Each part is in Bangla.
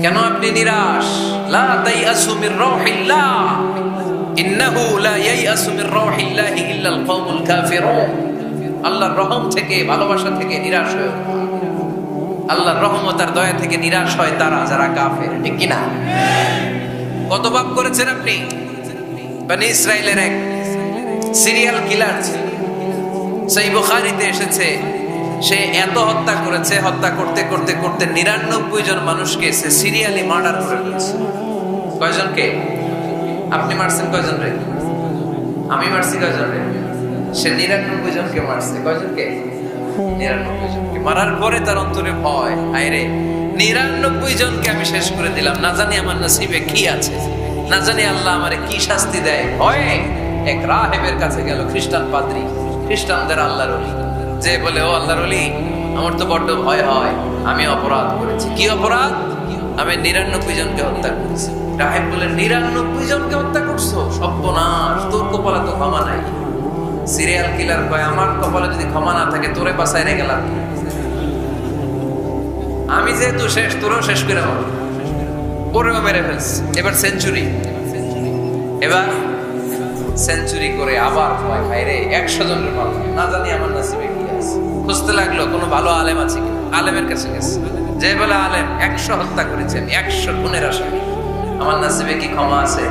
কেন আপনি নিরাশ? লা তাইয়াসু মির রাউহিল্লাহ, ইন্নাহু লা ইয়াইয়াসু মির রাউহিল্লাহি ইল্লাল কওমুল কাফিরুন। আল্লাহর রহম থেকে, ভালোবাসা থেকে নিরাশ হয়, আল্লাহর রহমত আর দয়া থেকে নিরাশ হয় তারা যারা কাফের। ঠিক কি না? কত পাপ করেছেন আপনি? বনি ইসরাইলের এক সিরিয়াল কিলার ছিল, সহিহ বুখারীতে এসেছে। সে এত হত্যা করেছে, হত্যা করতে করতে করতে ৯৯ জন মানুষকে সে সিরিয়ালি মার্ডার করে ফেলেছে। কয়জনকে? আপনি মারছেন কয়জন রে? আমি মারছি কয়জন রে? সে ৯৯ জনকে মারছে। কয়জনকে? ৯৯ জনকে। মারার পরে তার অন্তরে ভয়, হায় রে ৯৯ জনকে আমি শেষ করে দিলাম, না জানি আমার নসিবে কি আছে, না জানি আল্লাহ আমারে কি শাস্তি দেয়। ভয়ে এক রাহেবের কাছে গেল, খ্রিস্টান পাদ্রী, খ্রিস্টানদের আল্লাহর ওলি, যে বলে, ও আল্লাহর ওলি, আমার তো বড্ড ভয় হয়, আমি অপরাধ করেছি। কি অপরাধ? আমি ৯৯ জনকে হত্যা করেছি। রাহেব বলে, ৯৯ জনকে হত্যা করছো? সর্বনাশ, তোর কপালে তো ক্ষমা নাই। সিরিয়াল কিলার কয়, আমার কপালে যদি ক্ষমা না থাকে তোরে বাঁচায় রে গেলাম, আমি যেহেতু শেষ, তোরও শেষ করে মারো। ওরেও মেরে ফেলছে। এবার সেঞ্চুরি, এবার সেঞ্চুরি করে আবার ভয়, ভাই রে ১০০ জনের মারলাম, না জানি আমার নসিবে কি আছে। খুঁজতে লাগলো কোনো ভালো আলেম আছে কিনা। আলেমের কাছে গেছে, যে বলে, আলেম ১০০ হত্যা করেছে, আমি ১০০ খুনের আসামি, আমার নসিবে কি ক্ষমা আছে?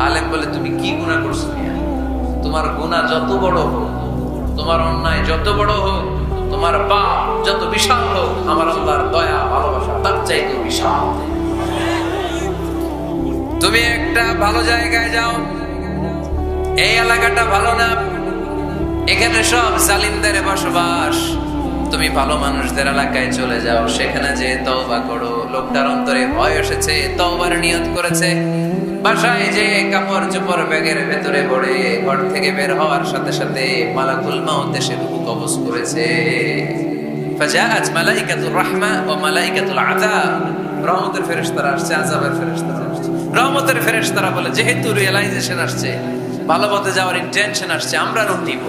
আলেম বলে, তুমি কি গুনাহ করছো? তোমার গুনাহ যত বড় হোক, তোমার অন্যায় যত বড় হোক, তোমার পাপ যত বিশাল হোক, আমার আল্লাহর দয়া ভালোবাসা তার চাইতে বিশাল। তুমি একটা ভালো জায়গায় যাও, এই এলাকাটা ভালো না, এখানে সব জালিমদের বসবাস, তুমি ভালো মানুষদের এলাকায় চলে যাও, সেখানে যে তওবা করো। লোকটার অন্তরে ভয় এসেছে, তওবার নিয়ত করেছে। বাসায় যে কাপড় চোপড় ব্যাগের ভেতরে ভরে ঘর থেকে বের হওয়ার সাথে সাথে মালাকুল মাউত এসে রূহ কবজ করেছে। ফাজাআত মালাইকাতুর রাহমা ওয়া মালাইকাতুল আযাব, রহমতের ফেরেশতারা আসছে, আযাবের ফেরেশতারা আসছে। রহমতের ফেরেশতারা বলে, যেহেতু রিয়েলাইজেশন আসছে, ভালো পথে যাওয়ার ইন্টেনশন আসছে, আমরা রূহ নিব।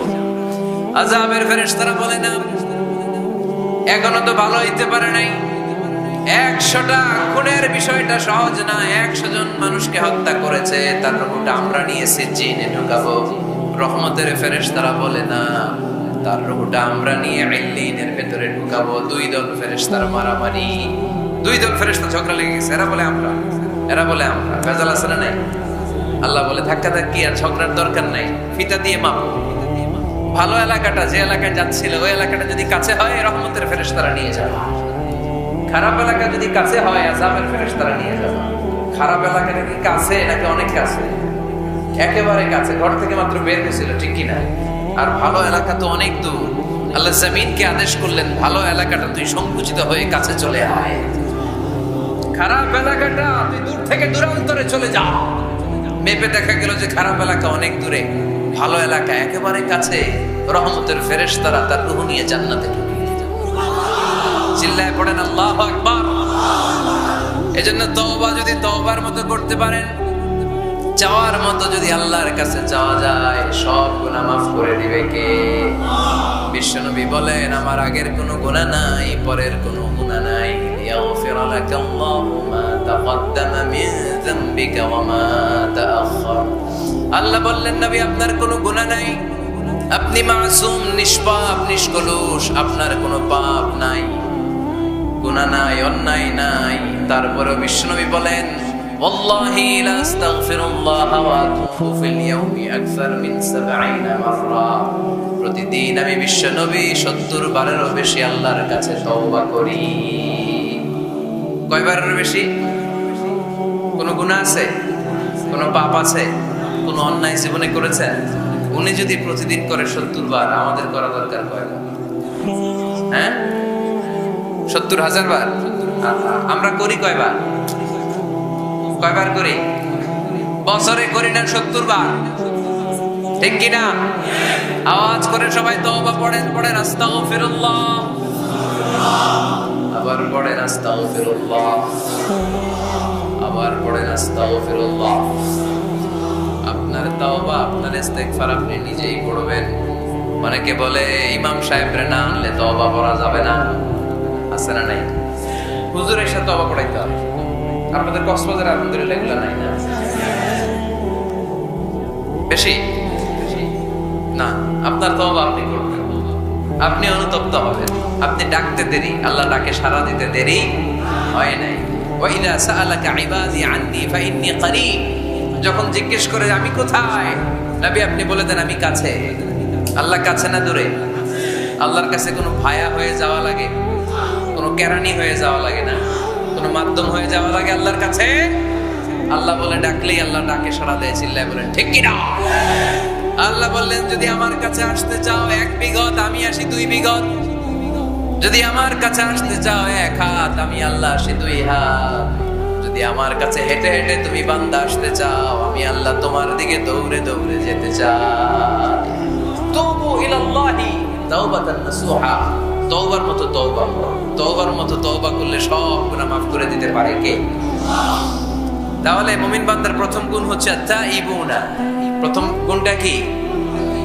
আযাবের ফেরেশতারা বলে, না, এখনো তো ভালো হইতে পারে নাই, ১০০টা খুনের বিষয়টা সহজ না, ১০০ জন মানুষকে হত্যা করেছে, তার রূহটা আমরা নিয়ে সিজ্জিনে ঢুকাবো। রহমতের ফেরেশতারা বলে, না, তার রূহটা আমরা নিয়ে ইল্লিনের ভেতরে ঢুকাবো। ২ দল ফেরেশতার মারামারি, ২ দল ফেরেশতা ঝগড়া লেগে গেছে। এরা বলে আমরা, এরা বলে আমরা। ভেজাল আছে না নাই? আল্লাহ বলে, ধাক্কা ধাক্কি আর ঝগড়ার দরকার নাই, ফিতা দিয়ে মাপো। ভালো এলাকাটা, যে এলাকায় যাচ্ছিল, ওই এলাকাটা যদি কাছে হয়, রহমতের ফেরেশতারা নিয়ে যাবে। খারাপ এলাকা যদি কাছে হয়, আযাবের ফেরেশতারা নিয়ে যাবে। খারাপ এলাকা নাকি কাছে, নাকি অনেক কাছে? একেবারে কাছে, ঘর থেকে মাত্র বের হয়েছিল, ঠিক কিনা? আর ভালো এলাকা তো অনেক দূর। আল্লাহ জমিনকে আদেশ করলেন, ভালো এলাকাটা তুই সংকুচিত হয়ে কাছে চলে আয়, খারাপ এলাকাটা তুই দূর থেকে দূরান্তরে চলে যা। মেপে দেখা গেল যে খারাপ এলাকা অনেক দূরে, ভালো এলাকা একেবারে কাছে। রহমতের ফেরেশতারা তার রূহ নিয়ে জান্নাতে ঢুকে। চিল্লায় পড়েন আল্লাহু আকবার। এজন্য তওবা যদি তওবার মতো করতে পারেন, চাওয়ার মতো যদি আল্লাহর কাছে চাওয়া যায়, সব গুনাহ মাফ করে দিবে কে? বিশ্বনবী বলেন, আমার আগের কোনো গুনাহ নাই, পরের কোনো গুনাহ নাই। ইয়াগফির লাকাল্লাহু মা তাকদ্দামা মিন যামবিকা ওয়া মা তাআখার। আল্লাহ বললেন, নবী আপনার কোনো গুনাহ নাই, আপনি মাসুম, নিষ্পাপ, নিষ্কলুষ, আপনার কোনো পাপ নাই, গুনাহ নাই, অন্যায় নাই। তারপরে বিশ্বনবী বলেন, ওয়াল্লাহি লা আস্তাগফিরুল্লাহ ওয়া আতুবু ফিল ইয়াউমি আকসার মিন ৭০ মাররা। প্রতিদিন আমি বিশ্বনবী ৭০ বারেরও বেশি আল্লাহর কাছে তওবা করি। কয়বারের বেশি? কোনো গুনাহ আছে? কোনো পাপ আছে? কোনো অন্যায় জীবনে করেছেন? উনি যদি প্রতিদিন করে ৭০ বার, আমাদের করা দরকার কয়বার? হ্যাঁ, ৭০,০০০ বার। আমরা করি কয়বার? কয়বার করি? বছরে করি না ৭০ বার, ঠিক কিনা? আওয়াজ করে সবাই তওবা পড়েন, পড়েন আস্তাগফিরুল্লাহ, আবার পড়েন আস্তাগফিরুল্লাহ, আবার পড়েন আস্তাগফিরুল্লাহ। আপনার তওবা, আপনার ইস্তেগফার আপনি নিজেই পড়বেন। অনেকে বলে, ইমাম সাহেবরে না আনলে তওবা পড়া যাবে না, আছে না নাই? হুজুরের সাথে তওবা করাইতে হবে। আপনাদের কক্সবাজারে আলহামদুলিল্লাহ এগুলো নাই না? বেশি না, আপনার তওবা আপনি করবেন, আপনি অনুতপ্ত হবেন, আপনি ডাকতে দেরি, আল্লাহ ডাকে সাড়া দিতে দেরি হয় নাই। ওয়া ইযা সাআলাকা ইবাদি আন্নী ফাইন্নী করিব, যখন জিজ্ঞেস করে আমি কোথায়, নবী আপনি বলে দেন আমি কাছে। আল্লাহ কাছে না দূরে? আল্লাহর কাছে কোনো ভায়া হয়ে যাওয়া লাগে, কোনো কেরানি হয়ে যাওয়া লাগে না, কোনো মাধ্যম হয়ে যাওয়া লাগে আল্লাহর কাছে? আল্লাহ বলে ডাকলেই আল্লাহ ডাকে সাড়া দেয়, চিল্লায় বলেন ঠিক কি না? আল্লাহ বললেন যদি আমার কাছে আসতে চাও 1 বিঘত, আমি আসি 2 বিঘত। যদি আমার কাছে আসতে চাও 1 হাত, আমি আল্লাহ আসি 2 হাত। যদি আমার কাছে হেঁটে হেঁটে তুমি বান্দা আসতে চাও, আমি আল্লাহ তোমার দিকে দৌড়ে দৌড়ে যেতে চাই। তুবু ইলাল্লাহি তাওবাতান নাসুহা, তওবার মতো তওবা করো। তওবার মতো তওবা করলে সব গুনাহ মাফ করে দিতে পারে কে? তাহলে মুমিন বান্দার প্রথম গুণ হচ্ছে আত-তাইবুনা। প্রথম গুণটা কি?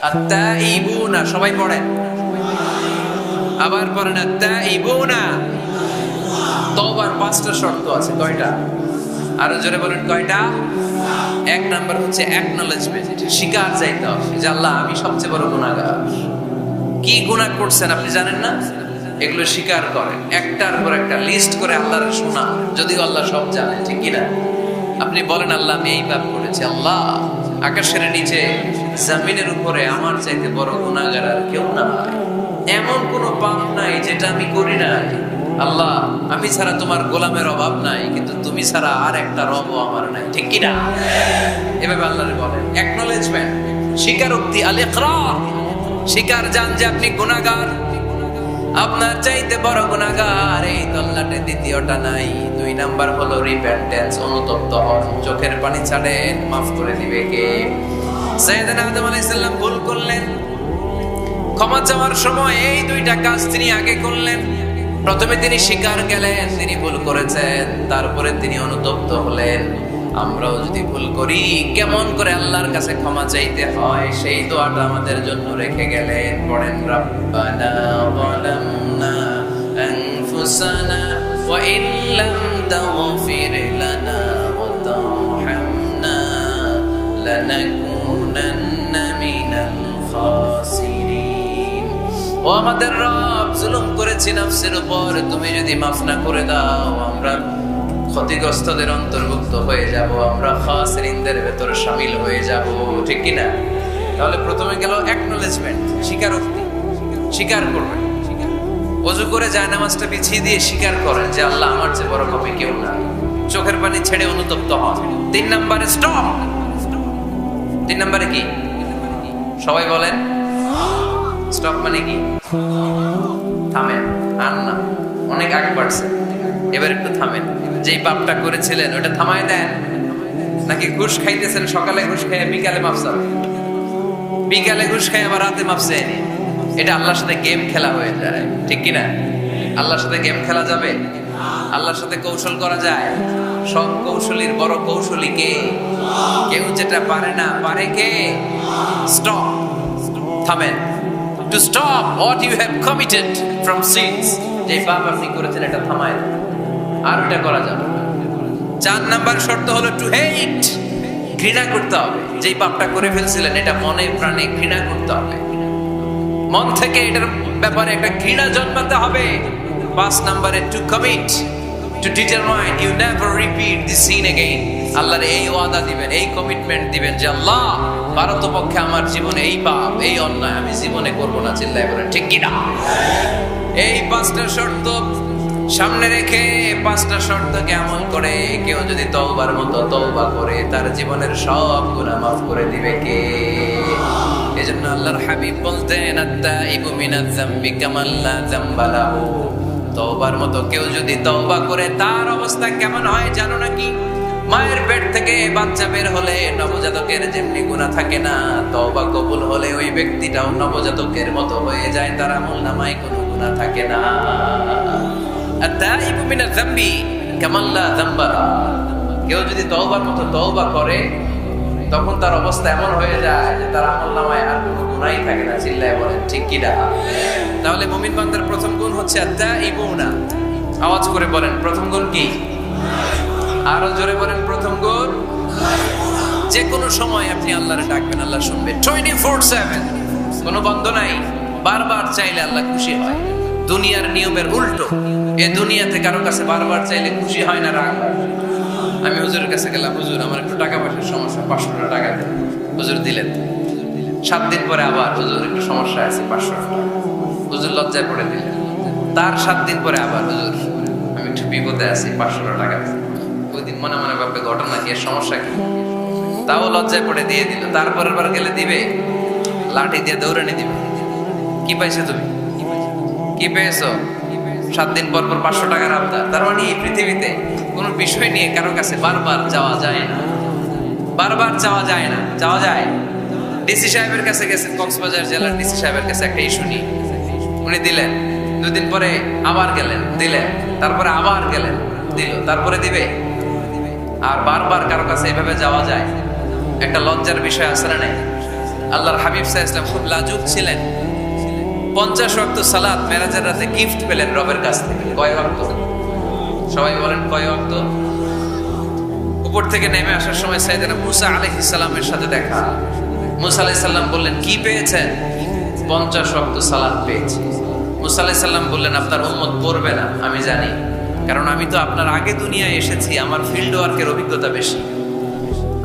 আত-তাইবুনা। সবাই পড়েন, আবার পড়েন আত-তাইবুনা। তওবার 5টা শর্ত আছে। কয়টা? আরো জোরে বলেন কয়টা? 1 নাম্বার হচ্ছে অ্যাকনলেজমেন্ট, স্বীকার চাইতে হবে যে আল্লাহ আমি সবচেয়ে বড় গুনাহগার। কি গুনাহ করছেন আপনি জানেন না? এগুলো স্বীকার করেন, একটার পর একটা লিস্ট করে আল্লাহর শোনা, যদিও আল্লাহ সব জানে, ঠিক কি না? আপনি বলেন আল্লাহ আমি এই পাপ করেছি, আল্লাহ আকাশের নিচে জমিনের উপরে আমার চাইতে বড় গুনাহগার আর কেউ না, এমন কোনো পাপ নাই যেটা আমি করি নাই। আল্লাহ আমি ছাড়া তোমার গোলামের অভাব নাই, কিন্তু তুমি ছাড়া আর একটা রবও আমার নাই, ঠিক কি না? এভাবে আল্লাহরে বলেন। অ্যাকনলেজমেন্ট, স্বীকারোক্তি, আল ইকরার, স্বীকার জান যে আপনি গুনাহগার, আপনার চাইতে বড় গুনাহগার এই তল্লাটে দ্বিতীয়টা নাই। 2 নাম্বার হলো রিপেন্টেন্স, অনুতপ্ত হন, চোখের পানি ছাড়েন, মাফ করে দিবে কে? সাইয়েদনা আদম আলাইহিস সালাম ভুল করলেন, ক্ষমা চাওয়ার সময় এই 2টা কাজ তিনি আগে করলেন। প্রথমে তিনি স্বীকার গেলেন তিনি ভুল করেছেন, তারপরে তিনি অনুতপ্ত হলেন। আমরাও যদি ভুল করি কেমন করে আল্লাহর কাছে ক্ষমা চাইতে হয় সেই দোয়াটা আমাদের জন্য রেখে গেলেন। পড়েন রব্বানা যালামনা আনফুসানা ওয়া ইন লাম তাগফির লানা ওয়া তারহামনা লানাকুনান্না মিনাল খাসিরিন। ও আমাদের রব, জুলুম করেছি নফসের উপর, তুমি যদি মাফ না করে দাও আমরা ক্ষতিগ্রস্তদের অন্তর্ভুক্ত হয়ে যাব, আমরা খাসিরিনদের ভেতরে শামিল হয়ে যাব, ঠিক কি না? তাহলে প্রথমে গেল অ্যাকনলেজমেন্ট, স্বীকারোক্তি, স্বীকার করবেন। ওযু করে জায়নামাজটা বিছিয়ে দিয়ে স্বীকার করেন যে আল্লাহ আমার চেয়ে বড় পাপী কেউ না, চোখের পানি ছেড়ে অনুতপ্ত হন। 3 নম্বরে স্টপ। 3 নম্বরে কি? সবাই বলেন স্টপ মানে কি? থামেন, আর না, অনেক আগে বাড়ছে, এবার একটু থামেন। যেই পাপটা করেছিলেন ওটা থামায় দেন, নাকি ঘুষ খাইতেছেন, সকালে ঘুষ খাইয়ে বিকালে মাফ চান, বিকালে ঘুষ খাই আবার রাতে মাফ চাই, এটা আল্লাহর সাথে গেম খেলা হয়ে যায়, ঠিক কিনা? আল্লাহর সাথে গেম খেলা যাবে? আল্লাহর সাথে কৌশল করা যায়? সব কৌশলীর বড় কৌশলী কে? কেউ যেটা পারে না, পারে কে? স্টপ, থামেন। To stop what you have committed from sins, যে পাপ আপনি করেছেন এটা থামায় দেন, আর ওটা করা যাবে না। 4 নাম্বার শর্ত হলো টু হেট, ঘৃণা করতে হবে। যেই পাপটা করে ফেলছিলেন এটা মনে প্রাণে ঘৃণা করতে হবে, মন থেকে এটার ব্যাপারে একটা ঘৃণা জন্মাতে হবে। 5 নাম্বারে to commit, to determine you never repeat this sin again. আল্লাহর এই ওয়াদা দিবেন, এই কমিটমেন্ট দিবেন যে আল্লাহ পারতপক্ষে আমার জীবনে এই পাপ, এই অন্যায় আমি জীবনে করব না, চিল্লায় বলেন ঠিক কি না? এই 5টা শর্ত সামনে রেখে 5টা শর্তকে আমল করে কেউ যদি তওবার মতো তওবা করে তার জীবনের সব গুনাহ মাফ করে দিবে কে? এজন্য আল্লাহর হাবিব বলতেন আত-তাইবু মিনাজ যামবি কামান লা যামবা লাহু। তওবার মতো কেউ যদি তওবা করে তার অবস্থা কেমন হয় জানো নাকি? মায়ের পেট থেকে বাচ্চা বের হলে নবজাতকের যেমনি গুনাহ থাকে না, তওবা কবুল হলে ওই ব্যক্তিটাও নবজাতকের মতো হয়ে যায়, তার আমলনামায় কোনো গুনাহ থাকে না। আত-তাইবু মিনাজ যামবি কামান লা যামবা লাহু। কেউ যদি তওবার মতো তওবা করে তখন তার অবস্থা এমন হয়ে যায় যে তার আমলনামায় আর কোনো গুনাহই থাকে না, চিল্লায় বলেন ঠিক কি না? তাহলে মুমিন বান্দার প্রথম গুণ হচ্ছে আত-তাইবুনা, আওয়াজ করে বলেন প্রথম গুণ কি? আরো জোরে বলেন প্রথম গুণ। যে কোনো সময় আপনি আল্লাহরে ডাকবেন, আল্লাহ শুনবেন 24/7, কোনো বন্ধ নাই। বারবার চাইলে আল্লাহ খুশি হয়। দুনিয়ার নিয়মের উল্টো। এ দুনিয়াতে কারো কাছে বারবার চাইলে খুশি হয় না, রাগ হয়। আমি হুজুরের কাছে গেলাম, হুজুর আমার একটু টাকা পয়সার সমস্যা, 500 টাকা দেন। হুজুর দিলেন। 7 দিন পরে আবার, হুজুর একটু সমস্যা আছে, 500 টাকা। হুজুর লজ্জায় পড়ে দিলেন। তার 7 দিন পরে আবার, হুজুর আমি একটু বিপদে আছি, 500 টাকা দেন। ওই দিন মনে মনে ভাববে ঘটনা কি, এর সমস্যা কি, তাও লজ্জায় পড়ে দিয়ে দিল। তারপরের বার গেলে দিবে, লাঠি দিয়ে দৌড়ানি দিবে। কি পাইছো তুমি, কি পেয়েছো? 7 দিন পর পর 500 টাকার আবদার। তার মানে এই পৃথিবীতে কোনো বিষয় নিয়ে কারো কাছে বারবার যাওয়া যায় না, বারবার যাওয়া যায় না। যাওয়া যায়? ডিসি সাহেবের কাছে গেছেন, কক্সবাজার জেলার ডিসি সাহেবের কাছে একটা ইস্যু নিয়ে, উনি দিলেন। 2 দিন পরে আবার গেলেন, দিলেন। তারপরে আবার গেলেন, দিল। তারপরে দিবে। আর বারবার কারো কাছে এভাবে যাওয়া যায়? একটা লজ্জার বিষয় আছে না নাই? আল্লাহর হাবিব সাল্লাল্লাহু আলাইহি ওয়াসাল্লাম খুব লাজুক ছিলেন। 50 ওয়াক্ত সালাত মেরাজের রাতে গিফট পেলেন রবের কাছ থেকে। কয় ওয়াক্ত? সবাই বলেন কয় ওয়াক্ত? উপর থেকে নেমে আসার সময় সাইয়েদনা মুসা আলাইহিস সালামের সাথে দেখা। মুসা আলাইহিস সালাম বললেন, কি পেয়েছেন? 50 ওয়াক্ত সালাত পেয়েছি। মুসা আলাইহিস সালাম বললেন, আপনার উম্মত পড়বে না, আমি জানি, কারণ আমি তো আপনার আগে দুনিয়ায় এসেছি, আমার ফিল্ড ওয়ার্কের অভিজ্ঞতা বেশি।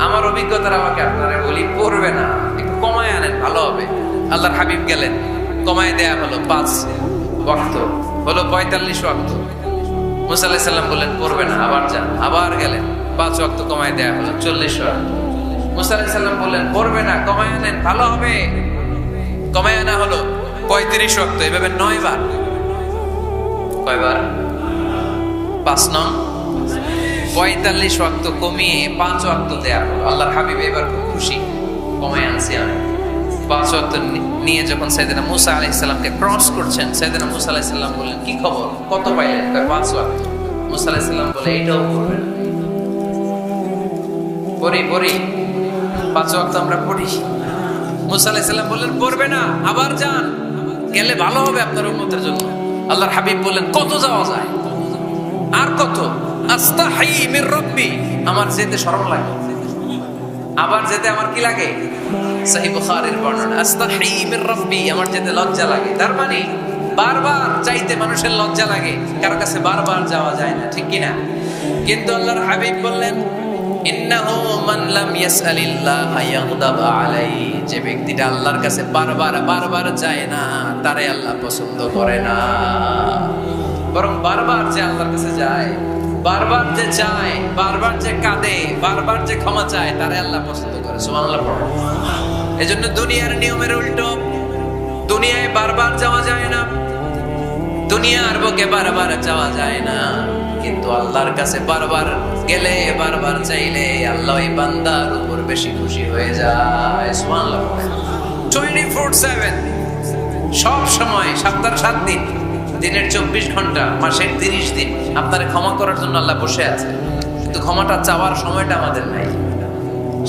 আমার অভিজ্ঞতার আমাকে আপনারা বলি পড়বে না, একটু কমায় আনেন, ভালো হবে। আল্লাহর হাবিব গেলেন, কমায় দেয়া হলো 5 ওয়াক্ত, হলো 45 ওয়াক্ত। মুসা আলাইহিস সালাম বললেন পড়বে না, আবার যান। আবার গেলেন, 5 ওয়াক্ত কমায় দেয়া হলো 40 ওয়াক্ত। মুসা আলাইহিস সালাম বললেন পড়বে না, কমায় আনেন, ভালো হবে। কমায় আনা হলো 35 ওয়াক্ত। এভাবে 9 বার। কয়বার? 5 নং 45 ওয়াক্ত কমিয়ে 5 ওয়াক্ত দেয়া হলো। আল্লাহর হাবিব এবার খুব খুশি, কমায় আনছি আমি। 5 ওয়াক্ত নিয়ে যখন সাইয়েদনা মুসা আলাইহিস সালামকে ক্রস করছেন, সাইয়েদনা মুসা আলাইহিস সালাম বললেন, কি খবর, কত পাইলেন? 5 ওয়াক্ত। মুসা আলাইহিস সালাম বলে, এইটাও পড়বে না। পড়ি 5 ওয়াক্ত আমরা পড়ি। মুসা আলাইহিস সালাম বললেন পড়বে না, আবার যান, গেলে ভালো হবে আপনার উম্মতের জন্য। আল্লাহর হাবিব বললেন, কত যাওয়া যায়? আর কত? আস্তাহি মির রাব্বি, আমার যেতে শরম লাগে। আবার যেতে আমার কি লাগে? সহিহ বুখারীর বর্ণনা, আস্তাহি মির রাব্বি, আমার যেতে লজ্জা লাগে। তার মানে বারবার চাইতে মানুষের লজ্জা লাগে, কারো কাছে বারবার যাওয়া যায় না, ঠিক কি না? কিন্তু আল্লাহর হাবিব বললেন, ইন্নাহু মান লাম ইয়াসআলিল্লাহ ইয়াগদাব আলাইহি, যে ব্যক্তিটা আল্লাহর কাছে বারবার যায় না, তারে আল্লাহ পছন্দ করে না। বরং বারবার যে আল্লাহর কাছে যায়, বারবার যে চায়, বারবার যে কাঁদে, বারবার যে ক্ষমা চায়, তারে আল্লাহ পছন্দ করে। সুবহানাল্লাহ পড়ো। এজন্য দুনিয়ার নিয়মের উল্টো, দুনিয়ায় বারবার যাওয়া যায় না, দুনিয়ার বুকে বারবার যাওয়া যায় না, কিন্তু আল্লাহর কাছে বারবার গেলে, বারবার চাইলে আল্লাহ এই বান্দার উপর বেশি খুশি হয়ে যায়। সুবহানাল্লাহ। 24/7, সব সময়, সপ্তাহে 7 দিন, দিনের 24 ঘন্টা, মাসের 30 দিন আপনার ক্ষমা করার জন্য আল্লাহ বসে আছে। কিন্তু ক্ষমাটা চাওয়ার সময়টা আমাদের নাই।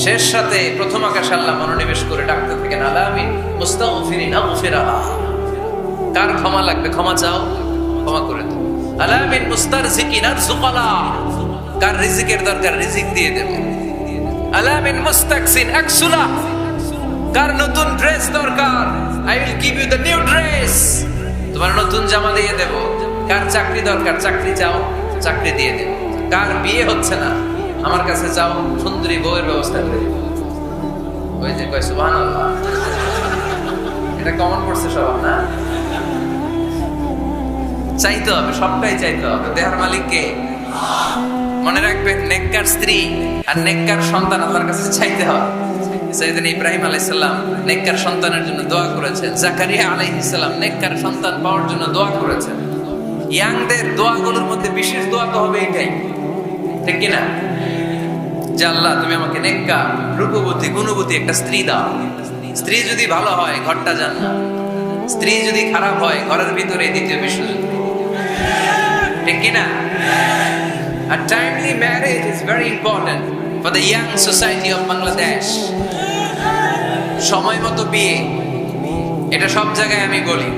শেষ সাথে প্রথম আকাশে আল্লাহ মনোনিবেশ করে ডাকতে থাকেন, আলামিন মুস্তাগফিরিন আগফিরা, কার ক্ষমা লাগবে ক্ষমা চাও, ক্ষমা করে দাও। আলামিন মুস্তারজিকিন আরজুকালা, কার রিজিকের দরকার রিজিক দিয়ে দেব। আলামিন মুস্তাকসিন আকসুলা, কার নতুন ড্রেস দরকার, I will give you the new dress, তোমার নতুন জামা দিয়ে দেব। কার চাকরি দরকার, চাকরি চাও, চাকরি দিয়ে দেব। কার বিয়ে হচ্ছে না, আমার কাছে চাও, সুন্দরী বউয়ের ব্যবস্থা করে দেব। ওই যে কয় সুবহানাল্লাহ, এটা কমন পড়ছে সবার না? চাইতে হবে, সবটাই চাইতে হবে। দেহার মালিক কে? মনে রাখবেন, নেককার স্ত্রী আর নেককার সন্তান আল্লাহর কাছে চাইতে হবে। সাইয়েদনা ইব্রাহিম আলাইহিস সালাম নেককার সন্তানের জন্য দোয়া করেছেন। জাকারিয়া আলাইহিস সালাম নেককার সন্তান পাওয়ার জন্য দোয়া করেছেন। ইয়াংদের দোয়াগুলোর মধ্যে বিশেষ দোয়া তো হবে এটাই, ঠিক কি না? যে আল্লাহ তুমি আমাকে নেককার, রূপবতী, গুণবতী একটা স্ত্রী দাও। স্ত্রী যদি ভালো হয় ঘরটা জান্নাত, স্ত্রী যদি খারাপ হয় ঘরের ভিতরে দ্বিতীয় বিশ্বযুদ্ধ, ঠিক কি না? A timely marriage is very important for the young society of Bangladesh. সময় মতো বিয়ে, এটা সব জায়গায় আমি বলি।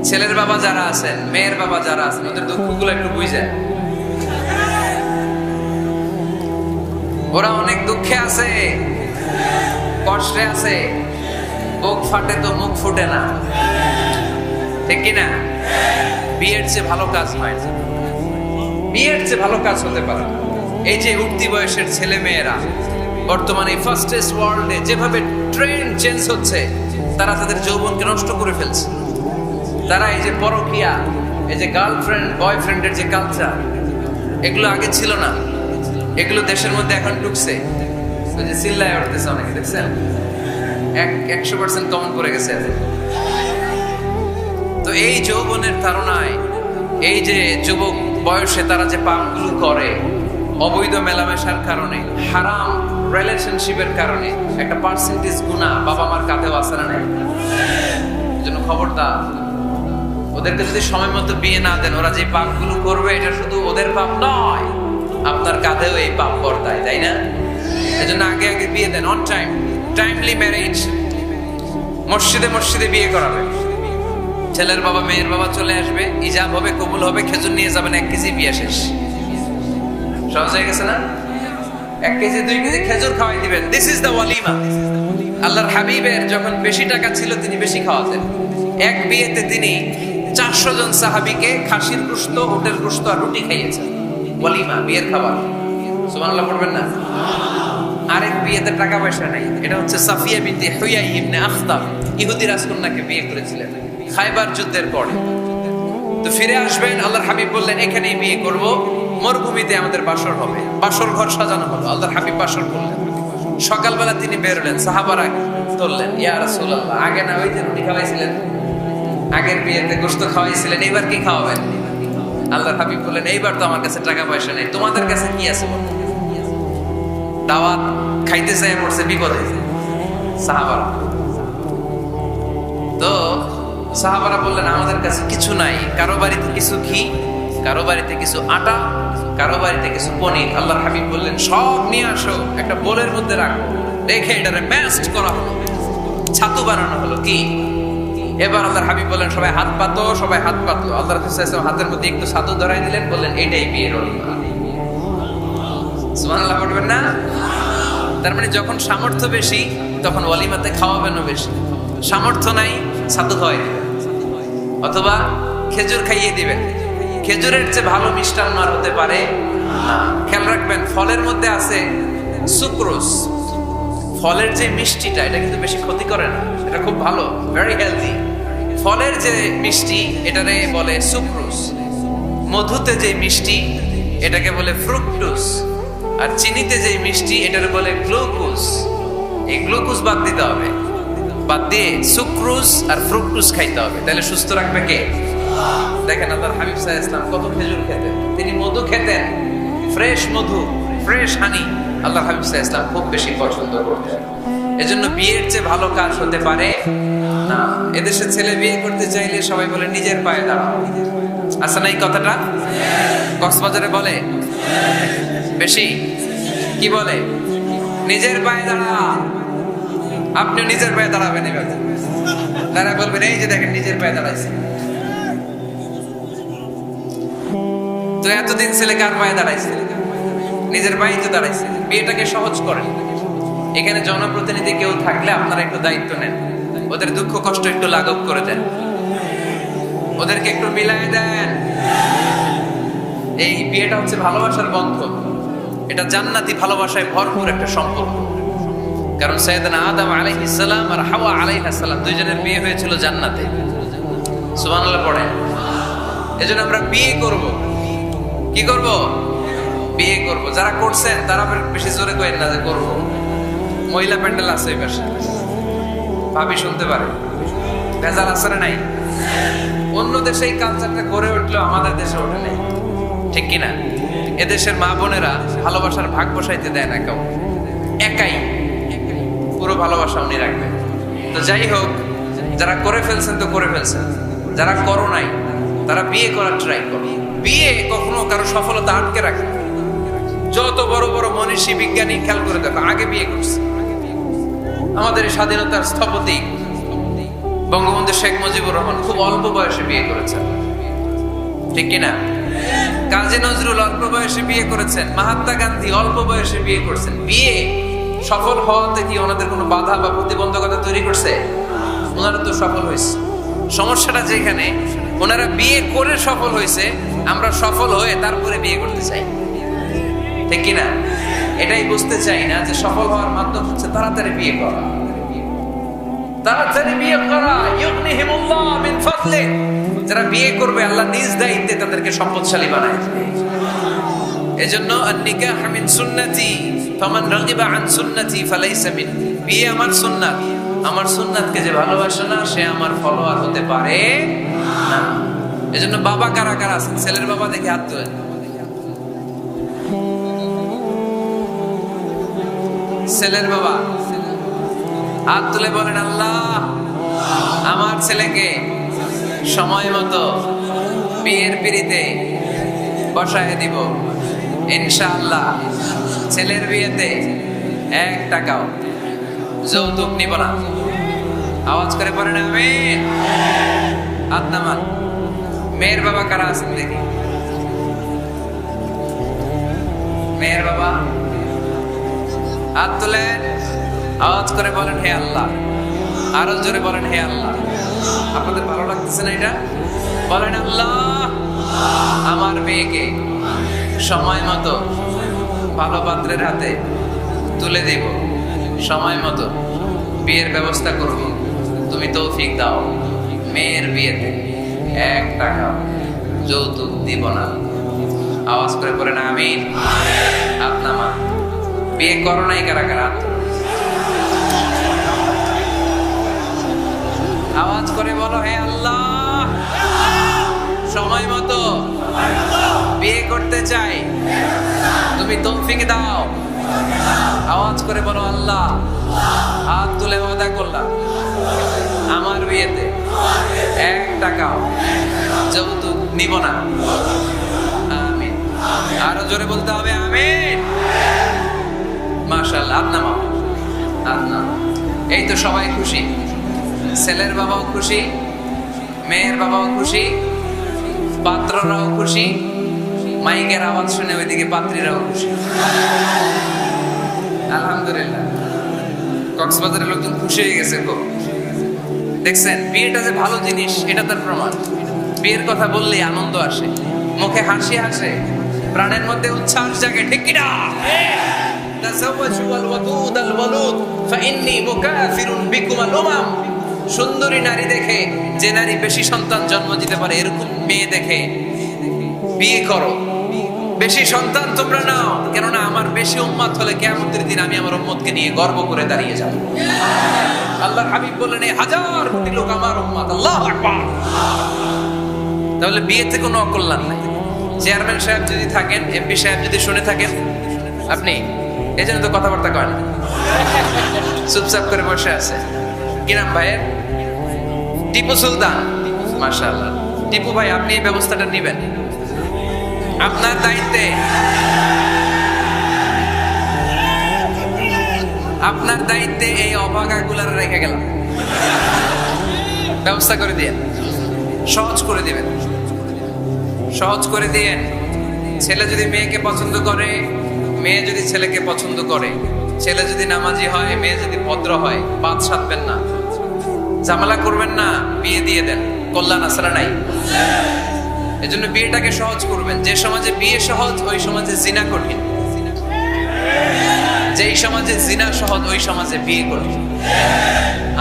ছেলের বাবা যারা আছেন, মেয়ের বাবা যারা আছেন, ওদের দুঃখগুলো একটু বুঝেন। ওরা অনেক দুঃখে আছে, কষ্টে আছে, বুক ফাটে তো মুখ ফুটে না, ঠিক কিনা? বিয়ের চেয়ে ভালো কাজ হয় না, বিয়ের চেয়ে ভালো কাজ হতে পারে না। এই যে উঠতি বয়সের ছেলে মেয়েরা বর্তমানে ফাস্টেস্ট ওয়ার্ল্ডে যেভাবে ট্রেন্ড চেঞ্জ হচ্ছে, তারা তাদের যৌবনকে নষ্ট করে ফেলছে। তারা এই যে পরকীয়া, এই যে গার্লফ্রেন্ড বয়ফ্রেন্ডের যে কালচার, এগুলো আগে ছিল না, এগুলো দেশের মধ্যে এখন ঢুকছে। ওই যে চিল্লায় উঠতেছে অনেকে, দেখছেন? 100% কমন করে গেছে। তো এই যৌবনের ধারণায়, এই যে যুবক বয়সে তারা যে পাপগুলো করে, অবৈধ মেলামেশার কারণে, হারাম রিলেশনশিপের কারণে একটা পার্সেন্টেজ গুনাহ বাবা মার কাঁধেও আছে না নাই? এজন্য খবরদার, ওদেরকে যদি সময় মতো বিয়ে না দেন, ওরা যে পাপগুলো করবে এটা শুধু ওদের পাপ নয়, আপনার কাঁধেও এই পাপ বর্তায়, তাই না? এজন্য আগে আগে বিয়ে দেন, অন টাইম, টাইমলি ম্যারেজ। মসজিদে মসজিদে বিয়ে করাবে, ছেলের বাবা মেয়ের বাবা চলে আসবে, ইজাব হবে, কবুল হবে, খেজুর নিয়ে যাবেন, 1 কেজি, বিয়ে শেষ। সহজ হয়ে গেছে না? 1 কেজি 2 কেজি খেজুর খাওয়াই দিবেন। দিস ইজ দ্য ওয়ালিমা। আল্লাহর হাবিবের যখন বেশি টাকা ছিল, তিনি বেশি খাওয়াতেন। এক বিয়েতে তিনি 400 জন সাহাবীকে খাসির গোশত, উটের গোশত আর রুটি খাইয়েছেন। ওয়ালিমা, বিয়ের খাবার। সুবহানাল্লাহ পড়বেন না? আরেক বিয়েতে টাকা পয়সা নাই। এটা হচ্ছে সাফিয়া বিনতে হুয়াই ইবনে আখতাব, ইহুদি রাজকন্যাকে বিয়ে করেছিলেন খায়বার যুদ্ধের পরে। তো ফিরে আসবেন, আল্লাহর হাবিব বললেন এখানেই বিয়ে করব, মরুভূমিতে আমাদের বাসর হবে। বাসর ঘর সাজানো হলো, আল্লাহর হাবিব বাসর করলেন। সকালবেলা তিনি বেরোলেন, সাহাবারা তুললেন, ইয়া রাসূলুল্লাহ, আগে না ওই যে রুটি খাওয়াইছিলেন, আগের বিয়েতে গোশত খাওয়াইছিলেন, এইবার কি খাওয়াবেন? আল্লাহর হাবিব বললেন এইবার তো আমার কাছে টাকা পয়সা নেই, তোমাদের কাছে কি আছে? দাওয়াত খাইতে চাই পড়ছে বিপদে সাহাবারা। তো সাহাবারা বললেন আমাদের কাছে কিছু নাই, কারো বাড়িতে কিছু ঘি, কারো বাড়িতে কিছু আটা, কারো বাড়িতে কিছু পনির। আল্লাহর হাবিব বললেন সব নিয়ে আসো, একটা বোলের মধ্যে রাখো, রেখে এটারে ম্যাশড করা হলো, ছাতু বানানো হলো। কি এবার আল্লাহর হাবিব বললেন সবাই হাত পাতো, সবাই হাত পাতলো। আল্লাহ রাসূল সাল্লাল্লাহু আলাইহি ওয়াসাল্লাম হাতের মধ্যে একটু ছাতু ধরাই দিলেন, বললেন এটাই বিয়ের ওলিমা। সুবহানাল্লাহ পড়বেন না? তার মানে যখন সামর্থ্য বেশি তখন ওয়ালিমাতে খাওয়াবেনও বেশি, সামর্থ্য নাই ছাতু খাওয়াই দিবেন, অথবা খেজুর খাইয়ে দিবেন। খেজুরের চেয়ে ভালো মিষ্টান্ন আর হতে পারে না। খেয়াল রাখবেন, ফলের মধ্যে আছে সুক্রোজ। ফলের যে মিষ্টিটা, এটা কিন্তু বেশি ক্ষতি করে না, এটা খুব ভালো, ভেরি হেলদি। ফলের যে মিষ্টি, এটারে বলে সুক্রোজ। মধুতে যে মিষ্টি, এটাকে বলে ফ্রুক্টোজ। আর চিনিতে যে মিষ্টি, এটারে বলে গ্লুকোজ। এই গ্লুকোজ বাদ দিতে হবে, বাদ দিয়ে সুক্রোজ আর ফ্রুক্টোজ খাইতে হবে, তাহলে সুস্থ রাখবে কে? দেখেন আল্লাহর হাবিব সাল্লাল্লাহু আলাইহি ওয়াসাল্লাম কত খেজুর খেতেন, তিনি মধু খেতেন, ফ্রেশ মধু, ফ্রেশ হানি। আল্লাহর হাবিব সাল্লাল্লাহু আলাইহি ওয়াসাল্লাম খুব বেশি পছন্দ করতেন। এজন্য বিয়ের চেয়ে ভালো কাজ হতে পারে না। এদেশে ছেলে বিয়ে করতে চাইলে সবাই বলে নিজের পায়ে দাঁড়াও, আছে না এই কথাটা? কক্সবাজারে বলে বেশি, কি বলে? নিজের পায়ে দাঁড়া। আপনি নিজের পায়ে দাঁড়াবেন, এবার তারা বলবেন এই যে দেখেন নিজের পায়ে দাঁড়াইছে। তো এতদিন ছেলে কার পায়ে দাঁড়াইছে? নিজের পায়ে তো দাঁড়াইছে। বিয়েটাকে সহজ করেন। এখানে জনপ্রতিনিধি কেউ থাকলে আপনারা একটু দায়িত্ব নেন, ওদের দুঃখ কষ্ট একটু লাঘব করে দেন, ওদেরকে একটু মিলাই দেন। এই বিয়েটা হচ্ছে ভালোবাসার বন্ধন, এটা জান্নাতি ভালোবাসায় ভরপুর একটা সম্পর্ক। কারণ সাইয়েদনা আদম আলাইহিস সালাম আর হাওয়া আলাইহিস সালাম দুইজনের বিয়ে হয়েছিল জান্নাতে। সুবহানাল্লাহ পড়েন। এজন্য আমরা বিয়ে করব। কি করব? বিয়ে করব। যারা করছেন তারা বেশি জোরে কইেন না যে করব। মহিলা প্যান্ডেল আছে এই পাশে, ভাবি শুনতে পারে, ভেজাল আছে না নাই? অন্য দেশে এই কালচারটা গড়ে উঠলেও আমাদের দেশে ওঠে নাই, ঠিক কিনা? এদেশের মা বোনেরা ভালোবাসার ভাগ বসাইতে দেয় না কেউ, একাই পুরো ভালোবাসা উনি রাখবেন। তো যাই হোক, যারা করে ফেলছেন তো করে ফেলছেন, যারা করো নাই তারা বিয়ে করার ট্রাই করো। বিয়ে কখনো কারো সফলতা আটকে রাখে। যত বড় বড় মনীষী বিজ্ঞানী খেয়াল করে দেখো, আগে বিয়ে করছে। আমাদের স্বাধীনতার স্থপতি বঙ্গবন্ধু শেখ মুজিবুর রহমান খুব অল্প বয়সে বিয়ে করেছেন, ঠিক কিনা? কাজী নজরুল অল্প বয়সে বিয়ে করেছেন, মহাত্মা গান্ধী অল্প বয়সে বিয়ে করেছেন। বিয়ে সফল হওয়াতে কি ওনাদের কোনো বাধা বা প্রতিবন্ধকতা তৈরি করছে? ওনারা তো সফল হয়েছে। সমস্যাটা যেখানে ওনারা বিয়ে করে সফল হয়েছে, আমরা সফল হয়ে তারপরে বিয়ে করতে চাই, ঠিক কিনা? এটাই বুঝতে চাই না যে সফল হওয়ার মাধ্যম হচ্ছে তাড়াতাড়ি বিয়ে করা। তাড়াতাড়ি বিয়ে করা, ইউগনিহিমুল্লাহ মিন ফাদলি। যারা বিয়ে করবে আল্লাহ নিজ দায়িত্বে তাদেরকে সম্পদশালী বানায়। এজন্য আন-নিকাহ মিন সুন্নতি ফামান রাগিবা আন সুন্নতি ফালাইসা মিন। বিয়ে আমার সুন্নাত, আমার সুন্নাতকে যে ভালোবাসে না সে আমার ফলোয়ার হতে পারে না। এজন্য বাবা কারা কারা আছেন? ছেলের বাবা দেখে হাত তোলেন। ছেলের বাবা হাত তুলে বলেন, আল্লাহ আমার ছেলেকে সময় মতো বিয়ের পিড়িতে বসায় দিব ইনশাআল্লাহ। ছেলের বিয়েতে 1 টাকাও যৌতুক নিব না। আওয়াজ করে পড়েন আমিন। হাত নামান। মেয়ের বাবা কারা আছেন দেখি? মেয়ের বাবা হাত তুলেন, আওয়াজ করে বলেন হে আল্লাহ। আরো জোরে বলেন হে আল্লাহ। আপনাদের ভালো লাগতেছে না এটা? বলেন আল্লাহ আমার মেয়েকে সময় মতো ভালো পাত্রের হাতে তুলে দেব, সময় মতো বিয়ের ব্যবস্থা করব, তুমি তৌফিক দাও। মেয়ের বিয়েতে 1 টাকা যৌতুক দিব না। আওয়াজ করে পড়েন আমিন। হাত নামা। বিয়ে করো নাই কারা কারা? আওয়াজ করে বলো হে আল্লাহ সময় মতো বিয়ে করতে চাই, তুমি তৌফিক দাও। আওয়াজ করে বলো আল্লাহ হাত তুলে ওয়াদা করলাম আমার বিয়েতে 1 টাকাও যৌতুক নিব না। আমিন। আরো জোরে বলতে হবে আমিন। মাশাআল্লাহ। হাত নামাও, হাত নামাও। এই তো সবাই খুশি। ছেলের বাবাও খুশি, মেয়ের বাবাও খুশি, পাত্ররাও খুশি। মাইকের আওয়াজ শুনে ওইদিকে পাত্রীরাও খুশি। আলহামদুলিল্লাহ। কক্সবাজারের লোকজন খুশি হয়ে গেছে গো। দেখছেন বিয়েটা যে ভালো জিনিস এটা তার প্রমাণ। বিয়ের কথা বললেই আনন্দ আসে, মুখে হাসি আসে, প্রাণের মধ্যে উচ্ছ্বাস জাগে, ঠিক কিনা? তাযাওয়াজু আল ওয়াদুদ আল ওয়ালুদ ফাইন্নী মুকাফিরুন বিকুম আল উমাম। সুন্দরী নারী দেখে, যে নারী বেশি সন্তান জন্ম দিতে পারে এরকম মেয়ে দেখে বিয়ে করো। বেশি সন্তান তোমরা নাও, কেননা আমার বেশি উম্মত হলে কিয়ামতের দিন আমি আমার উম্মতকে নিয়ে গর্ব করে দাঁড়িয়ে যাব। আল্লাহর হাবিব বললেন 1000 কোটি লোক আমার উম্মত। আল্লাহু আকবার। তাহলে বিয়েতে কোনো অকল্যাণ নাই। চেয়ারম্যান সাহেব যদি থাকেন, এমপি সাহেব যদি শুনে থাকেন, আপনি এই জন্য তো কথাবার্তা করেন, চুপচাপ করে বসে আছে। কি নাম ভাইয়ের? টিপু সুলতান। মাশাআল্লাহ। টিপু ভাই আপনি এই ব্যবস্থাটা নেবেন, আপনার দায়িত্বে। আপনার দায়িত্বে এই অভাগাগুলার রেখে গেলাম, ব্যবস্থা করে দিয়েন, সহজ করে দিবেন, সহজ করে দিয়েন। ছেলে যদি মেয়েকে পছন্দ করে, মেয়ে যদি ছেলেকে পছন্দ করে, ছেলে যদি নামাজি হয়, মেয়ে যদি ভদ্র হয়, বাদ সাধবেন না, ঝামেলা করবেন না, বিয়ে দিয়ে দেন। কল্যাণ আসরা নাই। এজন্য বিয়েটাকে সহজ করবেন। যে সমাজে বিয়ে সহজ ওই সমাজে জিনা কঠিন, যেই সমাজে জিনা সহজ ওই সমাজে বিয়ে কঠিন।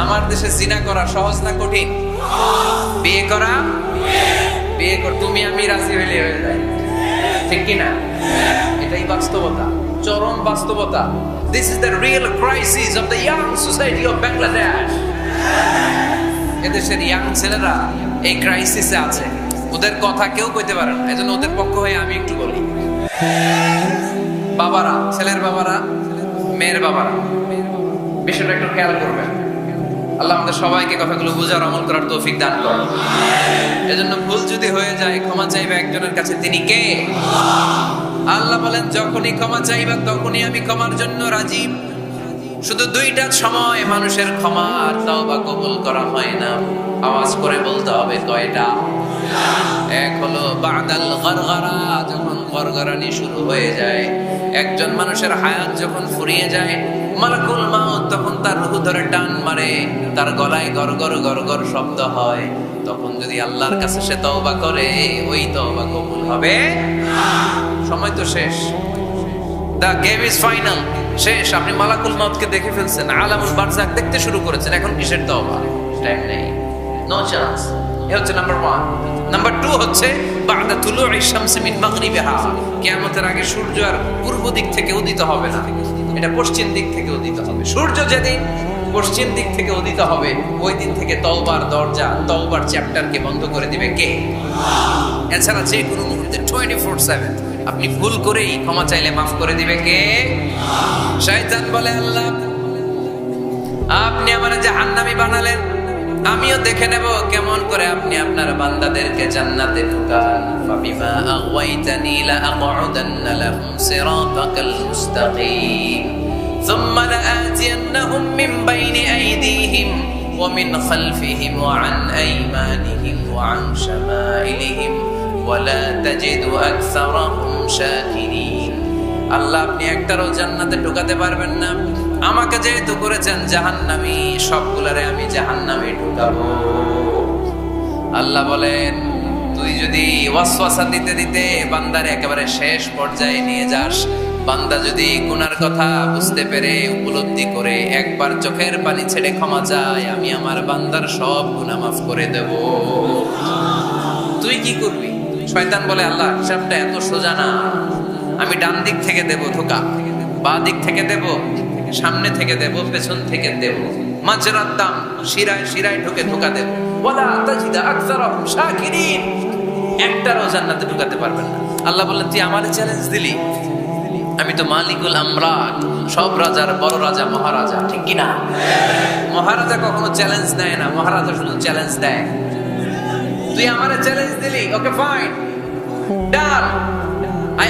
আমার দেশে জিনা করা সহজ না কঠিন? বিয়ে করা, বিয়ে কর তুমি আমি রাজি হইলে হয়ে যায়, ঠিক কিনা? এটাই বাস্তবতা, চরম বাস্তবতা। This is the real crisis of the young society of Bangladesh. এদেশের ইয়াং ছেলেরা এই ক্রাইসিসে আছে, ওদের কথা কেউ কইতে পারে না। এজন্য ওদের পক্ষ হয়ে আমি একটু বলি। বাবারা, ছেলের বাবারা, মেয়ের বাবারা, বিষয়টা একটু খেয়াল করবেন। আল্লাহ আমাদের সবাইকে কথাগুলো বুঝার, আমল করার তৌফিক দান করুন। এজন্য ভুল যদি হয়ে যায় ক্ষমা চাইবে একজনের কাছে, তিনি কে? আল্লাহ বলেন যখনই ক্ষমা চাইবা তখনই আমি ক্ষমার জন্য রাজি। শুধু দুইটা সময় মানুষের ক্ষমা আর তওবা কবুল করা হয় না, আওয়াজ করে বলতে হবে কয়টা? এক হলো বাদাল গরগরা, যখন গরগরানি শুরু হয়ে যায়, একজন মানুষের হায়াত যখন ফুরিয়ে যায়, মালাকুল মাউত তখন তার রূহ ধরে টান মারে, তার গলায় গরগর গরগর শব্দ হয়, তখন যদি আল্লাহর কাছে সে তওবা করে, ওই তওবা কবুল হবে। সময় তো শেষ, দা গেম ইজ ফাইনাল, শেষ। আপনি মালাকুল মাউতকে দেখে ফেলছেন, আলামুল বারজাক দেখতে শুরু করেছেন, এখন কিসের তওবা? টাইম নেই, নো চান্স। এ হচ্ছে নাম্বার 1। নাম্বার 2 হচ্ছে বাদা তুলুই শামসি মিন মাগরিবিহা, কিয়ামতের আগে সূর্য আর পূর্ব দিক থেকে উদিত হবে না, এটা পশ্চিম দিক থেকে উদিত হবে। সূর্য যেদিন পশ্চিম দিক থেকে উদিত হবে, ওই দিন থেকে তওবার দরজা, তওবার চ্যাপ্টারকে বন্ধ করে দিবে কে? এছাড়া যে কোনো মুহূর্তে 24/7 আপনি ভুল করেই ক্ষমা চাইলে মাফ করে দিবে কে? শয়তান বলে, আল্লাহ আপনি আমার জাহান্নামী বানালেন, আমিও দেখে নেব কেমন করে আপনি আপনার বান্দাদেরকে জান্নাতে ঢুকান। ফাবিমা আগওয়াইতানি লা আকউদান্না লাহুম সিরাতাকাল মুস্তাকিম সুম্মা লাআতিয়ান্নাহুম মিন বাইনি আইদিহিম ওয়া মিন খালফিহিম ওয়া আন আইমানিহিম ওয়া আন শামাইলিহিম ওয়া লা তাজিদু আকসারাহুম শাকিরিন। আল্লাহ আপনি একটারও জান্নাতে ঢুকাতে পারবেন না, আমাকে যেহেতু করেছেন জাহান্নামী, সবগুলারে আমি জাহান্নামে ঢুকাবো। আল্লাহ বলেন, তুই যদি ওয়াসওয়াসা দিতে দিতে বান্দারে একেবারে শেষ পর্যায়ে নিয়ে যাস, বান্দা যদি গুনার কথা বুঝতে পেরে উপলব্ধি করে একবার চোখের পানি ছেড়ে ক্ষমা চায়, আমি আমার বান্দার সব গুনাহ মাফ করে দেব। তুই কি করবি? শয়তান বলে, আল্লাহ হিসাবটা এত সোজা না, আমি ডান দিক থেকে দেব ধোকা, বাঁ দিক থেকে দেব, সামনে থেকে দেব, পেছন থেকে দেব, মাজরাত দাম, শিরায় শিরায় ঢুকে ধোকা দেব। ওয়ালা তাজিদা আকসারাহুম শাকিরিন, একটারও জান্নাতে ঢুকাতে পারবেন না। আল্লাহ বললেন, তুই আমারে চ্যালেঞ্জ দিলি, আমি তো মালিকুল আমরাত, সব রাজার বড় রাজা, মহারাজা, ঠিক কি না? মহারাজা কখনো চ্যালেঞ্জ দেয় না, মহারাজা শুধু চ্যালেঞ্জ দেয়। তুই আমারে চ্যালেঞ্জ দিলি, ওকে ফাইন, ডান,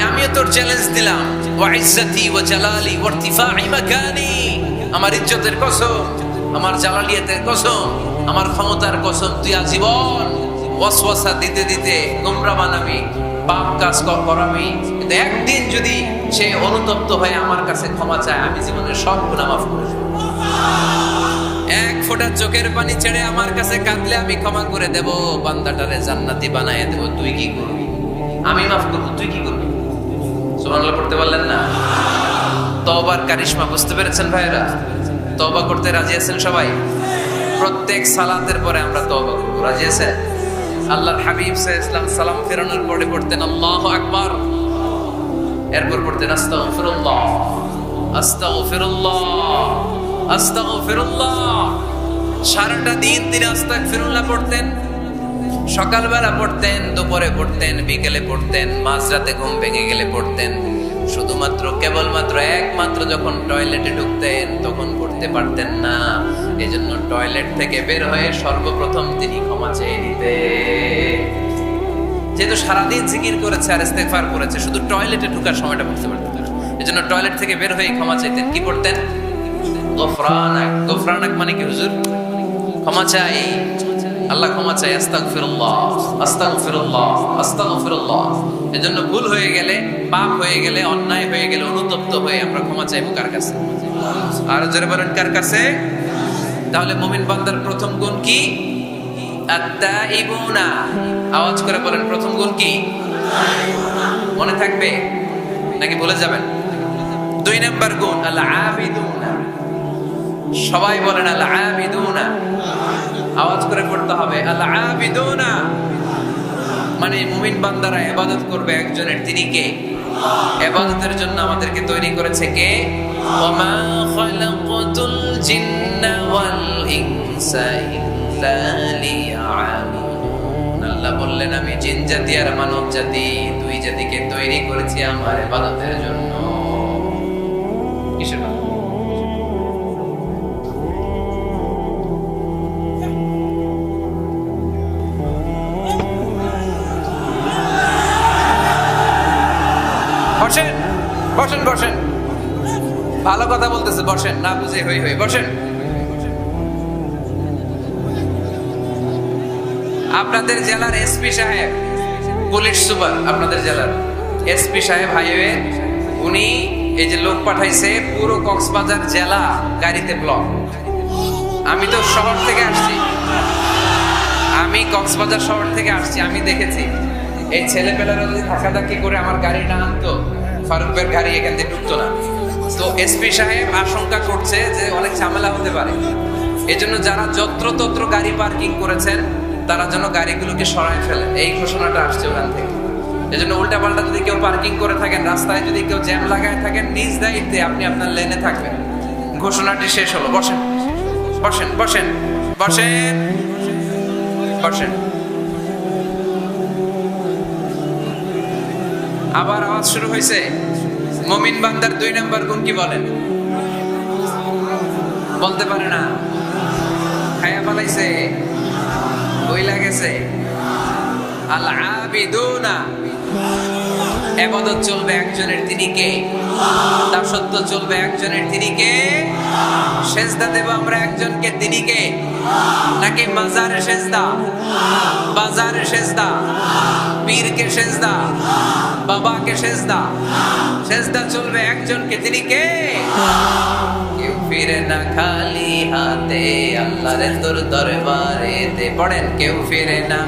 আমিও তোর চ্যালেঞ্জ দিলাম। ওয়া ইজ্জতি ওয়া জালালি ওয়া ইরতিফাই মাকানি, আমার ইজ্জতের কসম, আমার জালালিয়াতের কসম, আমার ক্ষমতার কসম, তুই আজীবন ওয়াসওয়াসা দিতে দিতে গোমরা বানাবি, পাপ কাজ করাবি, কিন্তু একদিন যদি সে অনুতপ্ত হয়ে আমার কাছে ক্ষমা চায়, আমি জীবনের সব গুনাহ মাফ করে দেব। এক ফোঁটা চোখের পানি ছেড়ে আমার কাছে কাঁদলে আমি ক্ষমা করে দেব, বান্দাটারে জান্নাতি বানায় দেব। তুই কি করবি? আমি মাফ করবো, তুই কি করবি? সুবহানাল্লাহ পড়তে পারলেন না? তওবার কারিশমা বুঝতে পেরেছেন ভাইরা? তওবা করতে রাজি আছেন সবাই? প্রত্যেক সালাতের পরে আমরা তওবা করব, রাজি আছেন? আল্লাহর হাবিব সাল্লাল্লাহু আলাইহি সালাম ফেরানোর পরে পড়তেন আল্লাহু আকবার, এরপর পড়তেন আস্তাগফিরুল্লাহ, আস্তাগফিরুল্লাহ, আস্তাগফিরুল্লাহ। সারাটা দিন তিনি আস্তাগফিরুল্লাহ পড়তেন। সকালবেলা পড়তেন, দুপুরে পড়তেন, বিকেলে পড়তেন, মাঝরাতে ঘুম ভেঙে গেলে পড়তেন। শুধুমাত্র কেবলমাত্র একমাত্র যখন টয়লেটে ঢুকতেন তখন পড়তে পারতেন না, এজন্য টয়লেট থেকে বের হয়ে সর্বপ্রথম তিনি ক্ষমা চেয়ে নিতেন। যেহেতু সারাদিন জিকির করেছে আর ইস্তেগফার করেছে, শুধু টয়লেটে ঢোকার সময়টা পড়তে পারতেন না, এজন্য টয়লেট থেকে বের হয়ে ক্ষমা চাইতেন। কি পড়তেন? গফরানাক। গফরানাক মানে কি হুজুর? ক্ষমা চাই, আল্লাহ ক্ষমা চাই, আস্তাগফিরুল্লাহ, আস্তাগফিরুল্লাহ, আস্তাগফিরুল্লাহ। এজন্য ভুল হয়ে গেলে, পাপ হয়ে গেলে, অন্যায় হয়ে গেলে, অনুতপ্ত হয়ে আমরা ক্ষমা চাইবো কার কাছে? আর জোরে বলেন, কার কাছে? তাহলে মুমিন বান্দার প্রথম গুণ কি? আত-তাইবুনা। আওয়াজ করে বলেন, প্রথম গুণ কি? মনে থাকবে নাকি ভুলে যাবেন? 2 নাম্বার গুণ আল-আবিদুনা। সবাই বলেন আল-আবিদুনা, আওয়াজ করে পড়তে হবে আল-আবিদুনা। মানে মুমিন বান্দারা ইবাদত করবে একজনের, তিনি কে? ইবাদতের জন্য আমাদেরকে তৈরি করেছে কে? ওয়ামা খালাকাতুল জিন্না ওয়াল ইনসা ইল্লা লিয়াবুদুন। আল্লাহ বললেন, আমি জিন জাতি আর মানব জাতি, দুই জাতিকে তৈরি করেছি আমার ইবাদতের জন্য। কিসের? বসেন বসেন বসেন। ভালো কথা বলতেছে, বসেন, না বুঝে হই হই বসেন। আপনাদের জেলার এসপি সাহেব, পুলিশ সুপার আপনাদের জেলার এসপি সাহেব হাইওয়ে, উনি এই যে লোক পাঠাইছে পুরো কক্সবাজার জেলা গাড়িতে ব্লক। আমি তো শহর থেকে আসছি, আমি কক্সবাজার শহর থেকে আসছি, আমি দেখেছি এই ছেলেপেলেরা যদি ধাক্কাধাক্কি করে আমার গাড়ি না আনতো, ফারুকের গাড়ি এখান থেকে ঢুকতো না। তো এসপি সাহেব আশঙ্কা করছে যে অনেক ঝামেলা হতে পারে, এজন্য যারা যত্রতত্র গাড়ি পার্কিং করেছেন তারা যেন গাড়িগুলোকে সরায় ফেলেন, এই ঘোষণাটা আসছে ওখান থেকে। এজন্য উল্টাপাল্টা যদি কেউ পার্কিং করে থাকেন, রাস্তায় যদি কেউ জ্যাম লাগায় থাকেন, নিজ দায়িত্বে আপনি আপনার লেনে থাকবেন। ঘোষণাটি শেষ হলো, বসেন বসেন বসেন বসেন বসেন। আবার আওয়াজ শুরু হয়েছে। মুমিন বান্দার 2 নম্বর গুণ কি বলেন? বলতে পারে না, খায়া পালাইছে, বইলা গেছে। আল আবিদুনা, ইবাদত চলবে একজনের, তিনি কে? দাসত্ব চলবে একজনের, তিনি কে? সেজদা দেব আমরা একজনকে, তিনি কে? নাকি মাজারে সেজদা, বাজারে সেজদা, পীরকে সেজদা, বাবাকে সেজদা? সেজদা চলবে একজনকে, তিনি কে? কেউ ফিরে না খালি হাতে আল্লাহর তোর দরবারে তে, পড়েন, কেউ ফিরে না।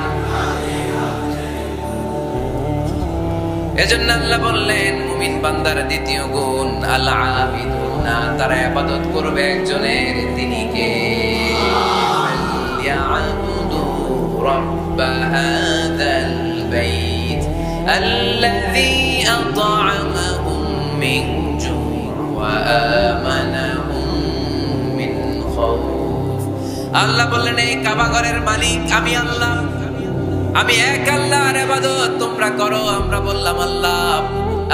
এজন্য আল্লাহ বললেন মুমিন বান্দার দ্বিতীয় গুণ আল আবিদুনা, তারা ইবাদত করবে একজনের, তিনি কে? ইয়াবুদু রাব্ব হাযাল বাইত আল্লাযী আত'আমাহুম মিন জু' ওয়া আমানাহুম মিন খাউফ। আল্লাহ বললেন এই কাবা ঘরের মালিক আমি আল্লাহ, আমি এক আল্লাহর ইবাদত তোমরা করো। আমরা বললাম আল্লাহ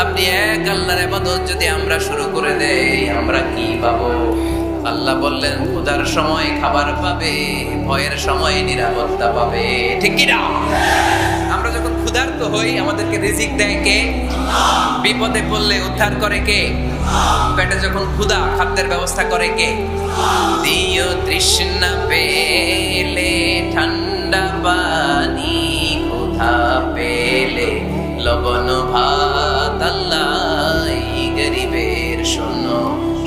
আপনি এক আল্লাহর ইবাদত যদি আমরা শুরু করে দেই আমরা কি পাবো? আল্লাহ বললেন ক্ষুধার সময় খাবার পাবে, ভয়ের সময় নিরাপত্তা পাবে, ঠিক কি না? আমরা যখন ক্ষুধার্ত হই আমাদেরকে রিজিক দেয় কে? বিপদে পড়লে উদ্ধার করে কে? পেটে যখন ক্ষুধা, খাদ্যের ব্যবস্থা করে কে? দিও তৃষ্ণা পেলে ঠান্ডা পানি, ক্ষুধা পেলে লবণ ভাত, আল্লাহ এই গরিবের শোনো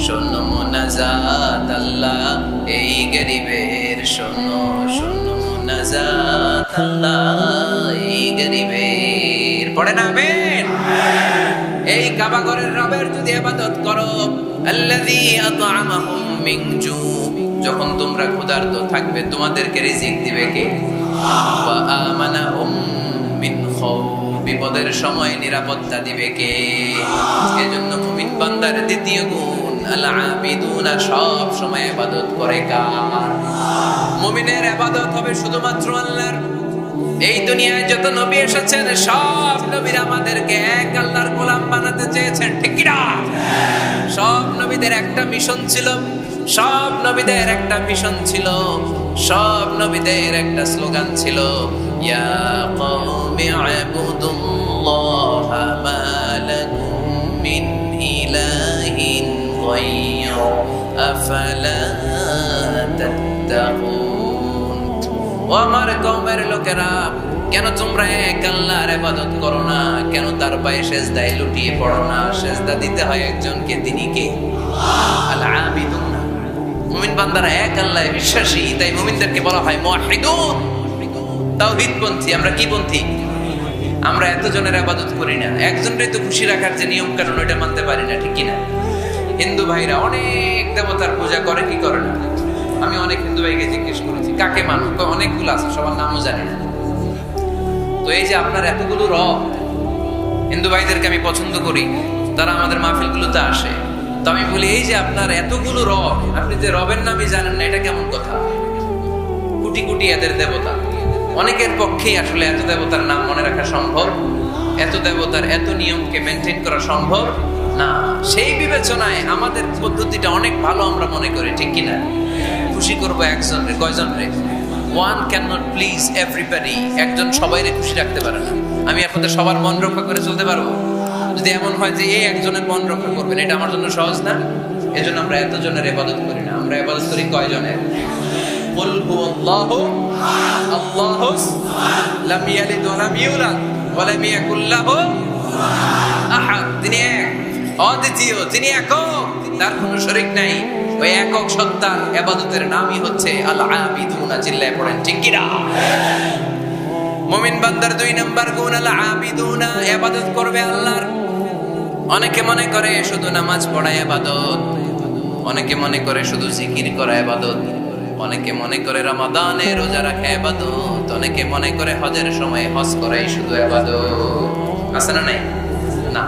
শোনো মোনাজাত, আল্লাহ এই গরিবের শোনো শোনো মোনাজাত, আল্লাহ এই গরিবের। পড়ে না আমিন? এই কাবা ঘরের রবের যদি ইবাদত করো, আল্লাযী আত'আমাহুম মিন জু', যখন তোমরা ক্ষুধার্ত থাকবে তোমাদেরকে রিজিক দিবে কে? ওয়া আমানাহুম মিন খাউফ, বিপদের সময় নিরাপত্তা দিবে কে? এজন্য মুমিন বান্দার দ্বিতীয় গুণ আল আবিদুনা, সব সময় ইবাদত করে কার? মুমিনের ইবাদত হবে শুধুমাত্র আল্লাহর। এই দুনিয়ায় যত নবী এসেছেন সব নবীরা আমাদেরকে এক আল্লাহর গোলাম বানাতে চেয়েছেন, ঠিক কি না? সব নবীদের একটা মিশন ছিল, সব নবীদের একটা মিশন ছিল, সব নবীদের একটা স্লোগান ছিল, ইয়া কওমি ইবুদুল্লাহ মা লাকুম মিন ইলাহিন গায়রু আফালা তাত্তাকুন। ও আমার কওমের লোকেরা, কেন তোমরা এক আল্লাহর ইবাদত করো না? কেন তার পায়ে সেজদায় লুটিয়ে পড়ো না? সেজদা দিতে হয় একজনকে, তিনি কে? আল আবিদুন। মুমিন বান্দারা এক আল্লাহে বিশ্বাসী, তাই মুমিনদেরকে বলা হয় মুওয়াহিদুন, তাওহীদপন্থী। আমরা কি পন্থী? আমরা এতজনের ইবাদত করি না, একজনকে তো খুশি রাখার যে নিয়ম কানুন ওটা মানতে পারি না, ঠিক কি না? হিন্দু ভাইরা অনেক দেবতার পূজা করে, কি করে না? আমি অনেক হিন্দু ভাইকে জিজ্ঞেস করেছি কাকে মানো, অনেকগুলো আছে, সবার নামও জানি না। তো এই যে আপনার এতগুলো রব, হিন্দু ভাইদেরকে আমি পছন্দ করি, তারা আমাদের মাহফিলগুলোতে আসে। তো আমি বলি এই যে আপনার এতগুলো রব, আপনি যে রবের নামই জানেন না, এটা কেমন কথা? কোটি কোটি এদের দেবতা, অনেকের পক্ষেই আসলে এত দেবতার নাম মনে রাখা সম্ভব, এত দেবতার এত নিয়মকে মেনটেন করা সম্ভব না। সেই বিবেচনায় আমাদের পদ্ধতিটা অনেক ভালো আমরা মনে করি, ঠিক কিনা? খুশি করবো একজন রে, কয়জন রে? One cannot please everybody, একজন সবাইরে খুশি রাখতে পারে না। আমি আপনাদের সবার মন রক্ষা করে চলতে পারবো? যদি এমন হয় যে এই একজনের মন রক্ষা করবেন, এটা আমার জন্য সহজ না, এজন্য আমরা এতজনের ইবাদত করি না, আমরা ইবাদত করি কয়জনের? কুল হুয়াল্লাহু আল্লাহু লাম ইয়ালিদ ওয়া লাম ইউলাদ ওয়া লাম ইয়াকুল লাহু আহাদ। তিনি এক, অদ্বিতীয়, তিনি একক, তার কোনো শরীক নাই। ওই একক সত্তার ইবাদতের নামই হচ্ছে আল আবিদুনা। চিল্লায়ে পড়েন ঠিক কি না? মুমিন বান্দার 2 নাম্বার গুণ আল আবিদুনা, ইবাদত করবে আল্লাহর। অনেকে মনে করে শুধু নামাজ পড়া ইবাদত, অনেকে মনে করে শুধু জিকির করা ইবাদত, অনেকে মনে করে রমাদানে রোজা রাখা ইবাদত, অনেকে মনে করে হজের সময় হজ করাই শুধু ইবাদত। আছে না নাই? না,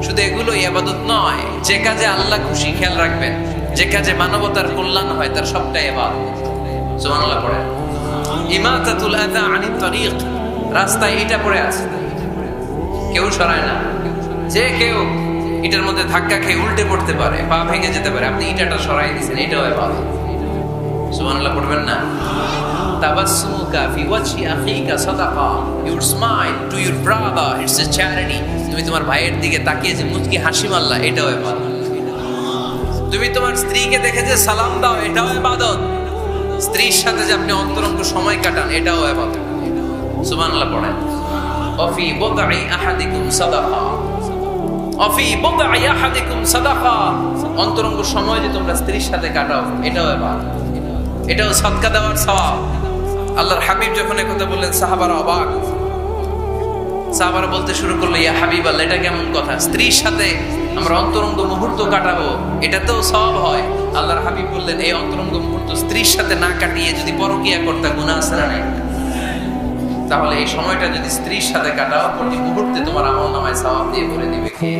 শুধু এগুলো ইবাদত নয়। যে কাজে আল্লাহ খুশি, খেয়াল রাখবেন, যে কাজে মানবতার কল্যাণ হয় তার সবটাই ইবাদত। সুবহানাল্লাহ পড়েন। ইমাতাতুল আযা আনিত তরিক, রাস্তায় এটা পড়ে আছে, কেউ সরায় না। যে কেউ এটার মধ্যে ধাক্কা খেয়ে উল্টে পড়তে পারে, পা ভেঙে যেতে পারে, আপনি ইটাটা সরাই দিয়েছেন, এটাও ইবাদত। সুবহানাল্লাহ পড়বেন না? তাবাসসুমুকা ফি ওয়াজহি আখিকা সাদাকা, your smile to your brother, it's a charity. তুমি তোমার ভাইয়ের দিকে তাকিয়ে যে মুচকি হাসি মারলা, এটাও ইবাদত। তুমি তোমার স্ত্রীকে দেখে যে সালাম দাও, এটাও ইবাদত। স্ত্রীর সাথে যে আপনি অন্তরঙ্গ সময় কাটান, এটাও ইবাদত। সুবহানাল্লাহ পড়েন। ওয়াফি বুদঈ আহাদিকুম সাদাকা, ওয়াফি বুদঈ আহাদিকুম সাদাকা, অন্তরঙ্গ সময় যে তোমরা স্ত্রীর সাথে কাটাও, এটাও ইবাদত, এটাও সাদকা দেওয়ার সওয়াব। আল্লাহর হাবিব যখন এই কথা বললেন, সাহাবারা অবাক। সাহাবারা বলতে শুরু করলো, ইয়া হাবিবাল্লাহ, এটা কেমন কথা? স্ত্রীর সাথে আমরা অন্তরঙ্গ মুহূর্ত কাটাবো, এটাতেও সওয়াব হয়। আল্লাহর হাবিব বললেন, এই অন্তরঙ্গ মুহূর্ত স্ত্রীর সাথে না কাটিয়ে যদি পরকীয়া করতে, গুনাহ আছে না নাই? তাহলে এই সময়টা যদি স্ত্রীর সাথে কাটাও, প্রতি মুহূর্তে তোমার আমলনামায় সওয়াব দিয়ে ভরে দিবে কে?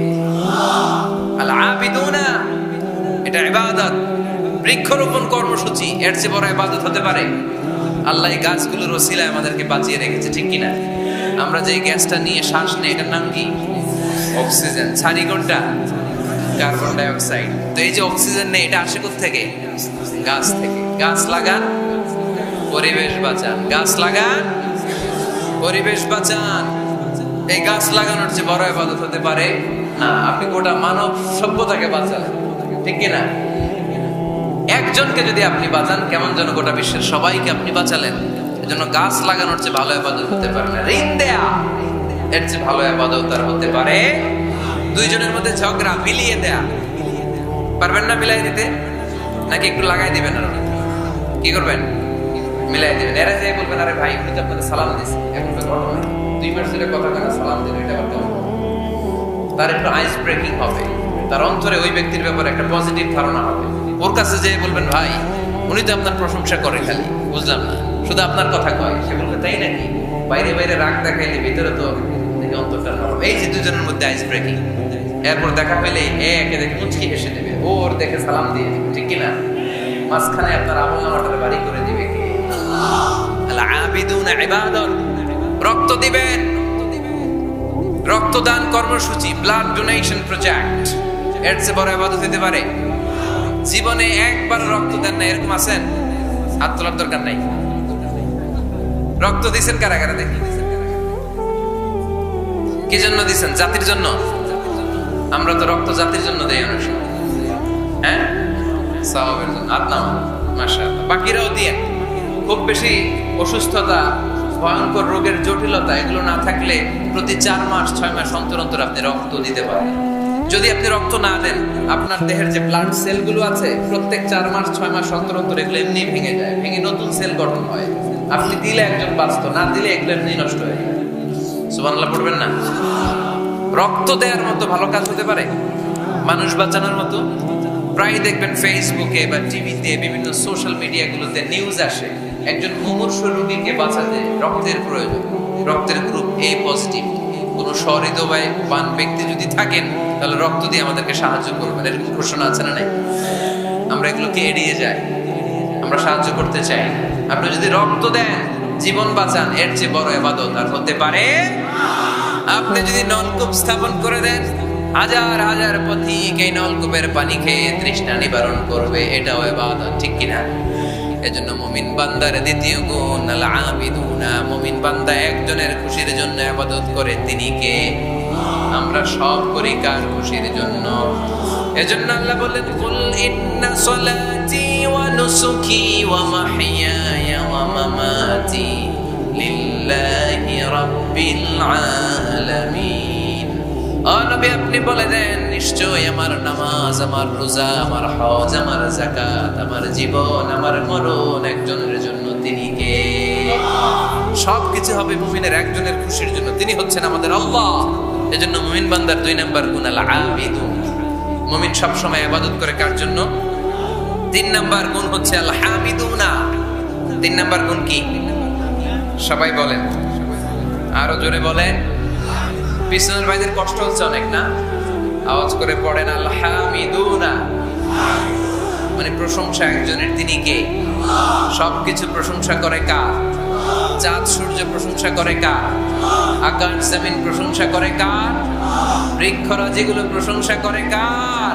আল আবিদুনা, এটা ইবাদত। বৃক্ষরোপণ কর্মসূচি, এর চেয়ে বড় ইবাদত হতে পারে? আল্লাহ এই গাছগুলোর ওসিলায় আমাদেরকে বাঁচিয়ে রেখেছে, ঠিক কিনা? আমরা যে গ্যাসটা নিয়ে শ্বাস নেই, এটার নাম কি? অক্সিজেন। ছাড়ি কোনটা? Carbon die oxide. তো এই যে অক্সিজেন নেই, এটা আসে কোত্থেকে? গাছ থেকে। গাছ লাগান, পরিবেশ বাঁচান। গাছ লাগান, পরিবেশ বাঁচান। এই গাছ লাগানোর চেয়ে বড় ইবাদত হতে পারে না। আপনি গোটা মানব সভ্যতাকে বাঁচালেন, ঠিক কিনা? একজনকে যদি আপনি বাঁচান, কেমন যেন গোটা বিশ্বের সবাইকে আপনি বাঁচালেন। এজন্য গাছ লাগানোর চেয়ে ভালো ইবাদত হতে পারে না। ঋণ দেয়া, এর চেয়ে ভালো ইবাদত আর হতে পারে? দুইজনের মধ্যে ঝগড়া, মিলিয়ে দেয়া, পারবেন না মিলাই দিতে? নাকি একটু লাগাই দিবেন? আর কি করবেন? মিলাই দিবেন। এরা যে বলবেন, আরে ভাই, উনি তো আপনাদের সালাম দিয়েছে, এখন তো ঘটনা 2 মাস ধরে কথা কেন সালাম দিল, এটা আবার কেমন? তার একটু আইস ব্রেকিং হবে, তার অন্তরে ওই ব্যক্তির ব্যাপারে একটা পজিটিভ ধারণা হবে। ওর কাছে যে বলবেন, ভাই, উনি তো আপনার প্রশংসা করে, খালি বুঝলাম না, শুধু আপনার কথা কয়। সে বলবে, তাই নাকি? বাইরে বাইরে রাগ দেখাইলে ভিতরে তো দেখে অন্তরটা নরম। এই যে দুজনের মধ্যে আইস ব্রেকিং। এরপর দেখা পেলে একে দেখে মুচকি হেসে দেবে, ওর দেখে সালাম দিয়ে দিবে, ঠিক কিনা? মাঝখানে আপনার আমলনামাটা বাড়ি করে দিবে কে? আল আবিদুনা ইবাদত। রক্ত দিবেন, রক্তদান কর্মসূচি, ব্লাড ডোনেশন প্রজেক্ট, এর চেয়ে বড় ইবাদত হতে পারে? জীবনে একবার রক্ত দেন না, এরকম আছেন? হাত তোলার দরকার নাই। রক্ত দিয়েছেন কারা কারা দেখি? কি জন্য দিয়েছেন? জাতির জন্য? আমরা তো রক্ত জাতির জন্য দেই অনেক সময়, হ্যাঁ, সওয়াবের জন্য। আদনাম, মাশাআল্লাহ। বাকিরাও দিয়ে। খুব বেশি অসুস্থতা, ভয়ঙ্কর রোগের জটিলতা, এগুলো না থাকলে প্রতি 4 মাস 6 মাস অন্তর অন্তর আপনি রক্ত দিতে পারেন। যদি আপনি রক্ত না দেন, আপনার দেহের যে ব্লাড সেলগুলো আছে, প্রত্যেক 4 মাস 6 মাস অন্তর অন্তর এগুলো এমনি ভেঙে যায়, ভেঙে নতুন সেল গঠন হয়। আপনি দিলে একজন বাঁচত, না দিলে এগুলো এমনি নষ্ট হয়ে যায়। সুবহানাল্লাহ পড়বেন না? রক্ত দেওয়ার মতো ভালো কাজ হতে পারে? মানুষ বাঁচানোর মতো? প্রায় দেখবেন ফেসবুকে বা টিভিতে, বিভিন্ন সোশ্যাল মিডিয়াগুলোতে নিউজ আসে, একজন মুমূর্ষু রোগীকে বাঁচাতে রক্তের প্রয়োজন, রক্তের গ্রুপ এ পজিটিভ। কোনো সহৃদয়বান ব্যক্তি যদি থাকেন, তাহলে রক্ত দিয়ে আমাদেরকে সাহায্য করবেন, এরকম ঘোষণা আছে না নাই? আমরা এগুলোকে এড়িয়ে যাই, আমরা সাহায্য করতে চাই। আপনি যদি রক্ত দেন, জীবন বাঁচান, এর চেয়ে বড় ইবাদত আর হতে পারে? আপনি যদি নলকূপ স্থাপন করে দেন, হাজার হাজার পথিক এই নলকূপের পানি খেয়ে তৃষ্ণা নিবারণ করবে, এটাও ইবাদত, ঠিক কিনা? এজন্য মুমিন বান্দার দ্বিতীয় গুণ আল আবিদুনা। মুমিন বান্দা একজনের খুশির জন্য ইবাদত করে, তিনি কে? আমরা সব করি কার খুশির জন্য? এজন্য আল্লাহ বলেন, কুল ইন্না সলাতি ওয়া নুসুকি ওয়া মাহইয়ায়া ওয়া মামাতি লিল্লাহি রাব্বিল আলামিন। ও নবী, আপনি বলে দেন, নিশ্চয় আমার নামাজ, আমার রোজা, আমার হজ, আমার যাকাত, আমার জীবন, আমার মরণ একজনের জন্য, তিনি কে? সবকিছু হবে মুমিনের একজনের খুশির জন্য, তিনি হচ্ছেন আমাদের আল্লাহ। এজন্য মুমিন বান্দার 2 নাম্বার গুণ আল আবিদুন। মুমিন সব সময় ইবাদত করে কার জন্য? 3 নাম্বার গুণ হচ্ছে আল হামিদুনা। 3 নাম্বার গুণ কি? সবাই বলেন, আরো জোরে বলেন। পিছনের ভাইদের কষ্ট হচ্ছে অনেক না? আওয়াজ করে পড়েন, আল হামিদুনা। মানে প্রশংসা একজনের, তিনি কে? সবকিছু প্রশংসা করে কার? চাঁদ সূর্য প্রশংসা করে কার? আকাশ জমিন প্রশংসা করে কার? বৃক্ষরাজিগুলো প্রশংসা করে কার?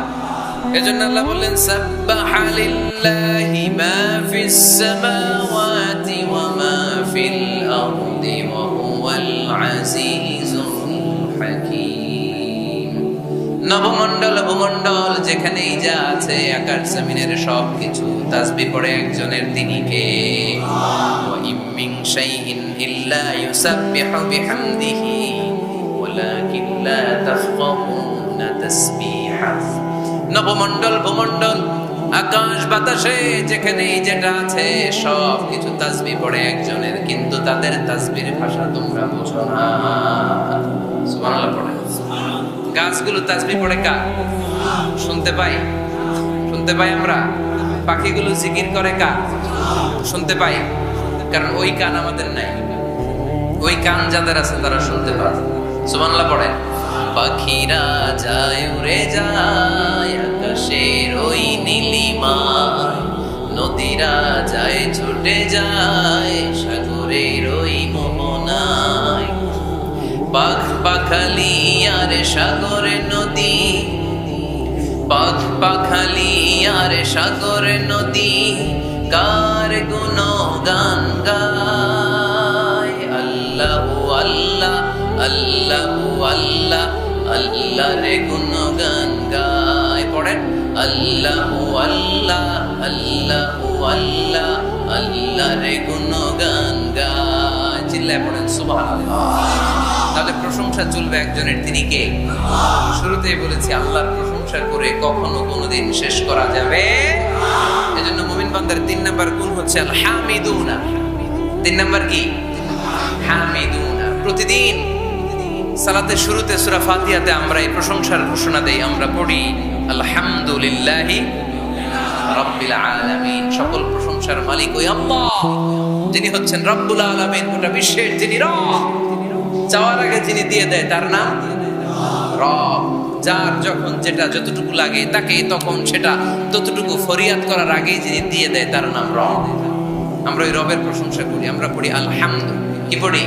এজন্য আল্লাহ বললেন, সাব্বাহা লিল্লাহি মা ফিস সামাওয়াতি ওয়া মা ফিল আরদি ওয়া হুয়াল আজিজুল হাকীম। নবমণ্ডল ভূমণ্ডল যেখানেই যা আছে, আকাশ জমিনের সব কিছু তাসবিহ পড়ে একজনের, তিনি কে? ওয়া ইম মিন শাইইন ইল্লা ইউসাব্বিহু বিহামদিহি ওয়ালাকিন লা তাফকাহুনা তাসবিহাহ। নবমণ্ডল ভূমণ্ডল আকাশ বাতাসে যেখানেই যেটা আছে সব কিছু তাসবিহ পড়ে একজনের, কিন্তু তাদের তাসবির ভাষা তোমরা বুঝো না। সুবহানাল্লাহ পড়ে। গাছগুলো তাসবিহ পড়ে কার? শুনতে পাই, শুনতে পাই আমরা। পাখিগুলো জিকির করে কার? শুনতে পাই, কারণ ওই কান আমাদের নাই। ওই কান যাদের আছে তারা শুনতে পায়। সুবহানাল্লাহ পড়ে। পাখিরা যায় উড়ে যায় আকাশের ওই নীলিমায়, নদীরা যায় ছুটে যায় সাগরের ওই মোহনায়। পাখ পাখালি আর সাগরে নদী, পাখ পাখালি আর সাগরে নদী, কার গুণগান গায়। আল্লাহু আল্লাহ, আল্লাহু আল্লাহ, আল্লাহ রে গুণগান গায়। পড়েন, আল্লাহু আল্লাহ, আল্লাহু আল্লাহ, আল্লাহ রে গুণগান গায়। চিল্লায় পড়েন সুবহানাল্লাহ। তাহলে প্রশংসা চলবে একজনের, তিনি কে? শুরুতেই বলেছি, আল্লাহর প্রশংসা করে কখনো কোনোদিন শেষ করা যাবে। এজন্য মুমিন বান্দার 3 নাম্বার গুণ হচ্ছে আল হামিদুনা। 3 নাম্বার কি? হামিদুনা। প্রতিদিন সালাতের শুরুতে সূরা ফাতিহাতে আমরা এই প্রশংসার ঘোষণা দেই, আমরা পড়ি আলহামদুলিল্লাহি রাব্বিল আলামিন। সকল প্রশংসার মালিক ওই আল্লাহ, যিনি হচ্ছেন রব্বুল আলামিন, গোটা বিশ্বের যিনি রব। চাওয়ার আগে যিনি দিয়ে দেয় তার নাম রব। যার যখন যেটা যতটুকু লাগে তাকে তখন সেটা ততটুকু ফরিয়াদ করার আগেই যিনি দিয়ে দেয় তার নাম রব। আমরা ওই রবের প্রশংসা করি, আমরা পড়ি আলহামদু। কি পড়ি?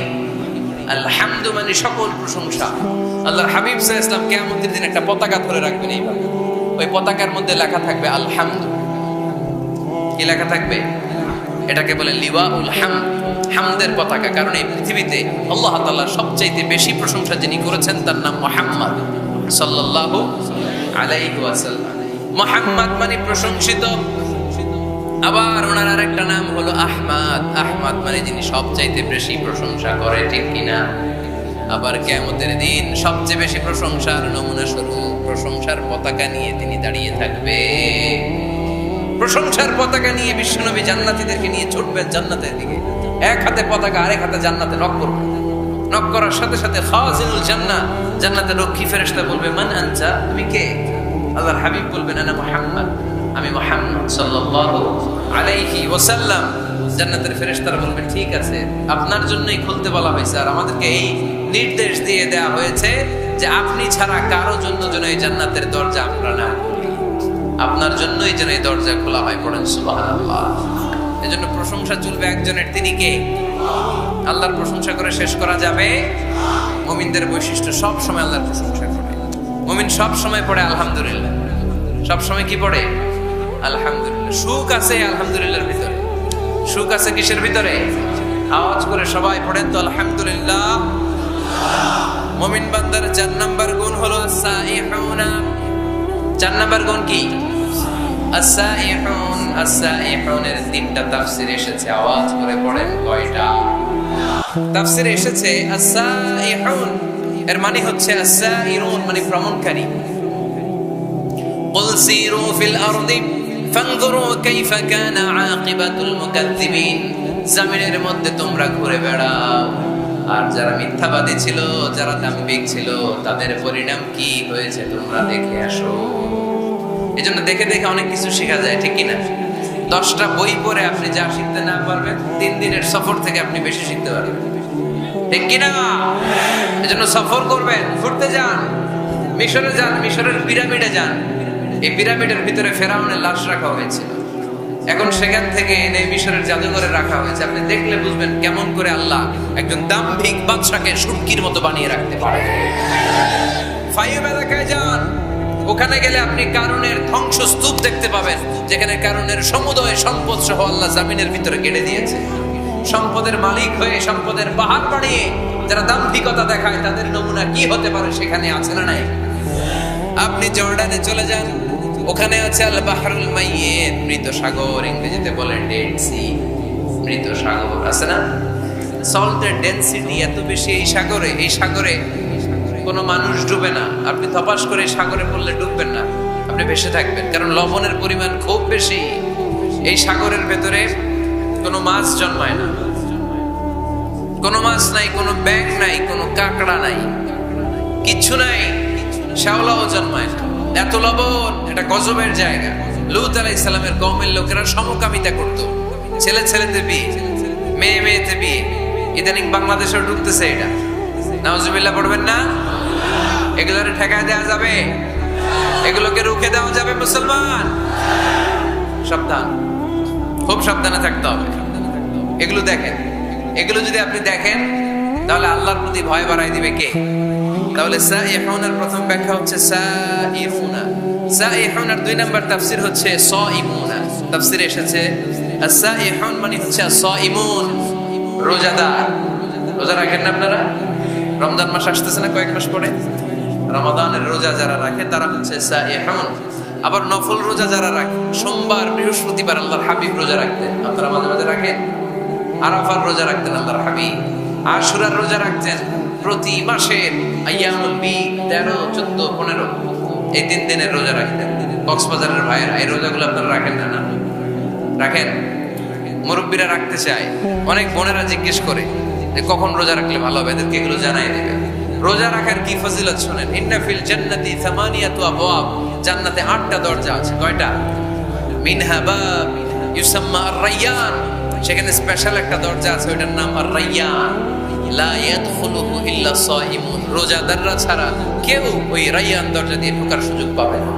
আলহামদু মানে সকল প্রশংসা। আল্লাহর হাবিব সাল্লাল্লাহু আলাইহি ওয়াসাল্লাম কিয়ামতের দিন একটা পতাকা ধরে রাখবেন এইভাবে, ওই পতাকার মধ্যে লেখা থাকবে আলহামদু। কি লেখা থাকবে? এটাকে বলে লিওয়াউল হামদ, হামদের পতাকা। কারণ এই পৃথিবীতে আল্লাহ তাআলা সবচাইতে বেশি প্রশংসা যিনি করেছেন তার নাম মুহাম্মদ সাল্লাল্লাহু আলাইহি ওয়াসাল্লাম। মুহাম্মদ মানে প্রশংসিত। আবার ওনার আরেকটা নাম হলো আহমদ। আহমদ মানে যিনি সবচাইতে বেশি প্রশংসা করে, ঠিক কিনা? আবার কিয়ামতের দিন সবচেয়ে বেশি প্রশংসার নমুনা স্বরূপ প্রশংসার পতাকা নিয়ে তিনি দাঁড়িয়ে থাকবে। প্রশংসার পতাকা নিয়ে বিশ্বনবী জান্নাতীদেরকে নিয়ে ছুটবেন জান্নাতের দিকে। এক হাতে পতাকা, আরেক হাতে জান্নাতে নক করবে। নক করার সাথে সাথে খাজিনুল জান্নাহ, জান্নাতের রক্ষী ফেরেশতা বলবে, মান আনতা, তুমি কে? আল্লাহর হাবিব বলবেন, আনা মুহাম্মদ, আমি মুহাম্মদ সাল্লাল্লাহু আলাইহি ওয়াসাল্লাম। জান্নাতের ফেরেশতারা বলবে, ঠিক আছে, আপনার জন্যই খুলতে বলা হয়েছে, আর আমাদেরকে এই নির্দেশ দিয়ে দেয়া হয়েছে যে আপনি ছাড়া কারো জন্য যেন এই জান্নাতের দরজা আমরা না খুলি, আপনার জন্যই যেন এই দরজা খোলা হয়। পড়েন সুবহানাল্লাহ। এজন্য প্রশংসা চলবে একজনের, তিনি কে? আল্লাহর প্রশংসা করে শেষ করা যাবে? মুমিনদের বৈশিষ্ট্য সব সময় আল্লাহর প্রশংসা করে। মুমিন সব সময় পড়ে আলহামদুলিল্লাহ। সব সময় কি পড়ে? আলহামদুলিল্লাহ। সুখ আছে আলহামদুলিল্লাহর ভিতরে। সুখ আছে কিসের ভিতরে? আওয়াজ করে সবাই পড়েন তো আলহামদুলিল্লাহ। মুমিন বান্দার 4 নাম্বার গুণ হলো as-সাইহুনা। 4 নাম্বার গুণ কি? as-সাইহুন। as-সাইহুনের 3টা তাফসীর এসেছে, আওয়াজ করে পড়েন কয়টা? তাফসীরে এসেছে as-সাইহুন এর মানে হচ্ছে as-সাইরুন মানে ভ্রমণকারী। কুল সিরু ফিল আরদি ফানজুরু কাইফা কানা আকিবাতুল মুকাজ্জিবিন। জমিনের মধ্যে তোমরা ঘুরে বেড়াও, আর যারা মিথ্যাবাদী ছিল, যারা দাম্ভিক ছিল, তাদের পরিণাম কি হয়েছে তোমরা দেখে আসো। এজন্য দেখে দেখে অনেক কিছু শেখা যায়, ঠিক কিনা? 10টা বই পড়ে আপনি যা শিখতে না পারবেন, 3 দিনের সফর থেকে আপনি বেশি শিখতে পারবেন, ঠিক কিনা? এজন্য সফর করবেন, ঘুরতে যান, মিশরে যান, মিশরের পিরামিডে যান। এই পিরামিডের ভিতরে ফেরাউনের লাশ রাখা হয়েছিল, এখন সেখান থেকে এনে মিশরের জাদুঘরে রাখা হয়েছে। আপনি দেখলে বুঝবেন কেমন করে আল্লাহ একজন দাম্ভিক বাদশাকে শুটকির মতো বানিয়ে রাখতে পারে। ফাইভ এলাকায় যান, ওখানে গেলে আপনি কারুনের ধ্বংসস্তূপ দেখতে পাবেন, যেখানে কারুনের সমুদয় সম্পদ সহ আল্লাহ জামিনের ভিতরে কেটে দিয়েছে। সম্পদের মালিক হয়ে সম্পদের পাহাড় বানিয়ে যারা দাম্ভিকতা দেখায়, তাদের নমুনা কি হতে পারে সেখানে আছে না নাই? আপনি জর্ডানে চলে যান, ওখানে আছে আল বাহরুল মাইয়িত, মৃত সাগর, ইংরেজিতে বলে ডেড সি, মৃত সাগর আছে না? সল্টের ডেনসিটি এত বেশি এই সাগরে, এই সাগরে কোনো মানুষ ডুবে না। আপনি ধপাস করে সাগরে পড়লে ডুববেন না, আপনি ভেসে থাকবেন, কারণ লবণের পরিমাণ খুব বেশি। এই সাগরের ভেতরে কোনো মাছ জন্মায় না, কোনো মাছ নাই, কোনো ব্যাঙ নাই, কোনো কাঁকড়া নাই, কিচ্ছু নাই, শ্যাওলাও জন্মায় না। এত লবণ, এটা গজবের জায়গা। লূত আলাইহিস সালামের কওমের লোকেরা সমকামিতা করত, ছেলে ছেলেতে বিয়ে, মেয়ে মেয়েতে বিয়ে। ইদানিং বাংলাদেশেও ঢুকতেছে এটা, নাউজুবিল্লাহ পড়বেন না? এগুলোরে ঠেকায় দেওয়া যাবে? এগুলোকে রুখে দেওয়া যাবে? মুসলমান সাবধান, খুব সাবধানে থাকতে হবে। এগুলো দেখেন, এগুলো যদি আপনি দেখেন তাহলে আল্লাহর প্রতি ভয় বাড়াই দিবে কে? তাহলে সাইহুনের প্রথম ব্যাখ্যা হচ্ছে সাইরুনা। সাইহুনের 2 নাম্বার তাফসীর হচ্ছে সাইমুনা। তাফসীরে এসেছে as-সাইহুন মানে হচ্ছে as-সাইমুন, রোজাদার। রোজা রাখেন না আপনারা? রমজান মাস আসতেছে না কয়েক মাস পরে? রমাদানের রোজা যারা রাখে তারা হচ্ছে সাইহুন। আবার নফল রোজা যারা রাখে, সোমবার বৃহস্পতিবার আল্লাহর হাবিব রোজা রাখতেন, আপনারা মাঝে মাঝে রাখেন। আরাফার রোজা রাখতেন আল্লাহর হাবিব, আশুরার রোজা রাখতেন। প্রতি মাসের আইয়ামুল বীদ 13, 14, 15 এই 3 দিনের রোজা রাখতেন। কক্সবাজারের ভাইয়েরা এই রোজাগুলো আপনারা রাখেন না? না রাখেন? মুরব্বীরা রাখতে চায়, অনেক বোনেরা জিজ্ঞেস করে যে কখন রোজা রাখলে ভালো হবে, এদেরকে এগুলো জানাই দেবে। রোজা রাখার কি ফজিলত শুনেন। ইন্না ফিল জান্নাতি সামানিয়াতু আবওয়াব, জান্নাতে 8টা দরজা আছে। কয়টা? মিনহা বাব ইউসাম্মা আর-রায়্যান, সেখানে স্পেশাল একটা দরজা আছে, ওইটার নাম আর-রায়্যান। লা ইয়াদখুলুহু ইল্লা সাইমুন, রোজাদাররা ছাড়া কেউ ওই রায়্যান দরজা দিয়ে ঢোকার সুযোগ পাবে না।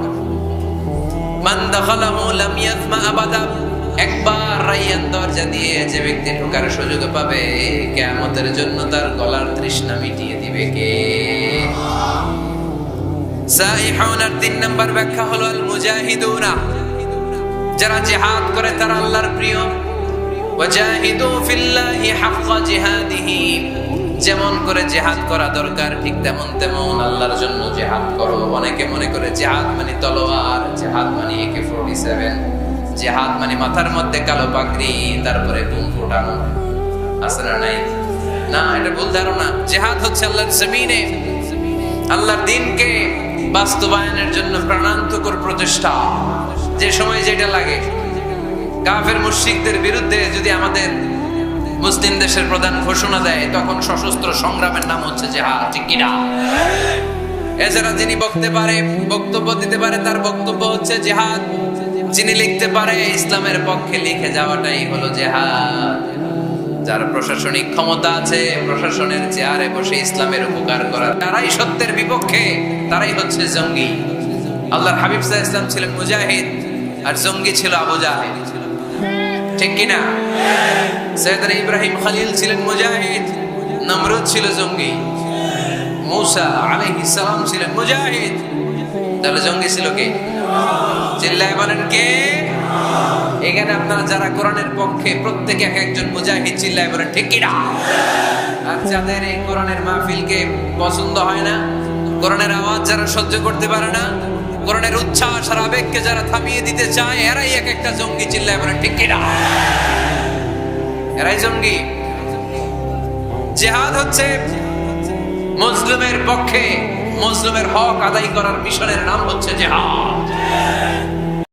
মান দাখালাহু লাম ইয়াজমা আবাদা, একবার রায়্যান দরজা দিয়ে যে ব্যক্তি ঢোকার সুযোগ পাবে, কিয়ামতের জন্য তার গলার তৃষ্ণা মিটিয়ে দিবে কে? সাইহুনের 3 নাম্বার ব্যাখ্যা হলো আল মুজাহিদুনা, যারা জিহাদ করে তারা আল্লাহর প্রিয়। ওয়াজাহিদু ফিল্লাহি হাক্কা জিহাদিহি, যেমন করে জিহাদ করা দরকার ঠিক তেমন তেমন আল্লাহর জন্য জিহাদ করো। অনেকে মনে করে জিহাদ মানে তলোয়ার, জিহাদ মানে AK-47, জিহাদ মানে মাথার মধ্যে কালো পাগড়ি, তারপরে বুম ফোটানো, আছে না নাই? না, এটা ভুল ধারণা। জিহাদ হচ্ছে আল্লাহর জমিনে আল্লাহর দ্বীনকে বাস্তবায়নের জন্য প্রাণান্তকর প্রচেষ্টা। যে সময় যেটা লাগে, কাফের মুশরিকদের বিরুদ্ধে যদি আমাদের মুসলিম দেশের প্রধান ঘোষণা দেয়, তখন সশস্ত্র সংগ্রামের নাম হচ্ছে জিহাদ, ঠিক কিনা? এছাড়া যিনি বক্তব্য দিতে পারে, তার বক্তব্য হচ্ছে জিহাদ। যিনি লিখতে পারে, ইসলামের পক্ষে লিখে যাওয়াটাই হলো জিহাদ। যার প্রশাসনিক ক্ষমতা আছে, প্রশাসনের চেয়ারে বসে ইসলামের উপকার করা, তারাই সত্যের বিপক্ষে, তারাই হচ্ছে জঙ্গি। আল্লাহর হাবিব সাল্লাল্লাহু আলাইহি ওয়াসাল্লাম ছিলেন মুজাহিদ, আর জঙ্গি ছিল আবু জাহেল, ঠিক কিনা? সাইয়েদনা ইব্রাহিম খলিল ছিলেন মুজাহিদ, নমরুদ ছিল জঙ্গি। মূসা আলাইহিস সালাম ছিলেন মুজাহিদ, তাহলে জঙ্গি ছিল কে? চিল্লায় বলেন কে? এখানে আপনারা যারা কোরআনের পক্ষে প্রত্যেকে এক একজন মুজাহিদ চিল্লায় বলেন ঠিক কিনা। আর যাদের এই কোরআনের মাহফিলকে পছন্দ হয় না, কোরআনের আওয়াজ যারা সহ্য করতে পারে না, কোরআনের উচ্ছ্বাস আর আবেগকে যারা থামিয়ে দিতে চায়, এরাই এক একটা জঙ্গি চিল্লায় বলেন ঠিক কিনা। এরাই জঙ্গি। জিহাদ হচ্ছে মুসলিমের পক্ষে, মুসলিমের হক আদায় করার মিশনের নাম হচ্ছে জিহাদ।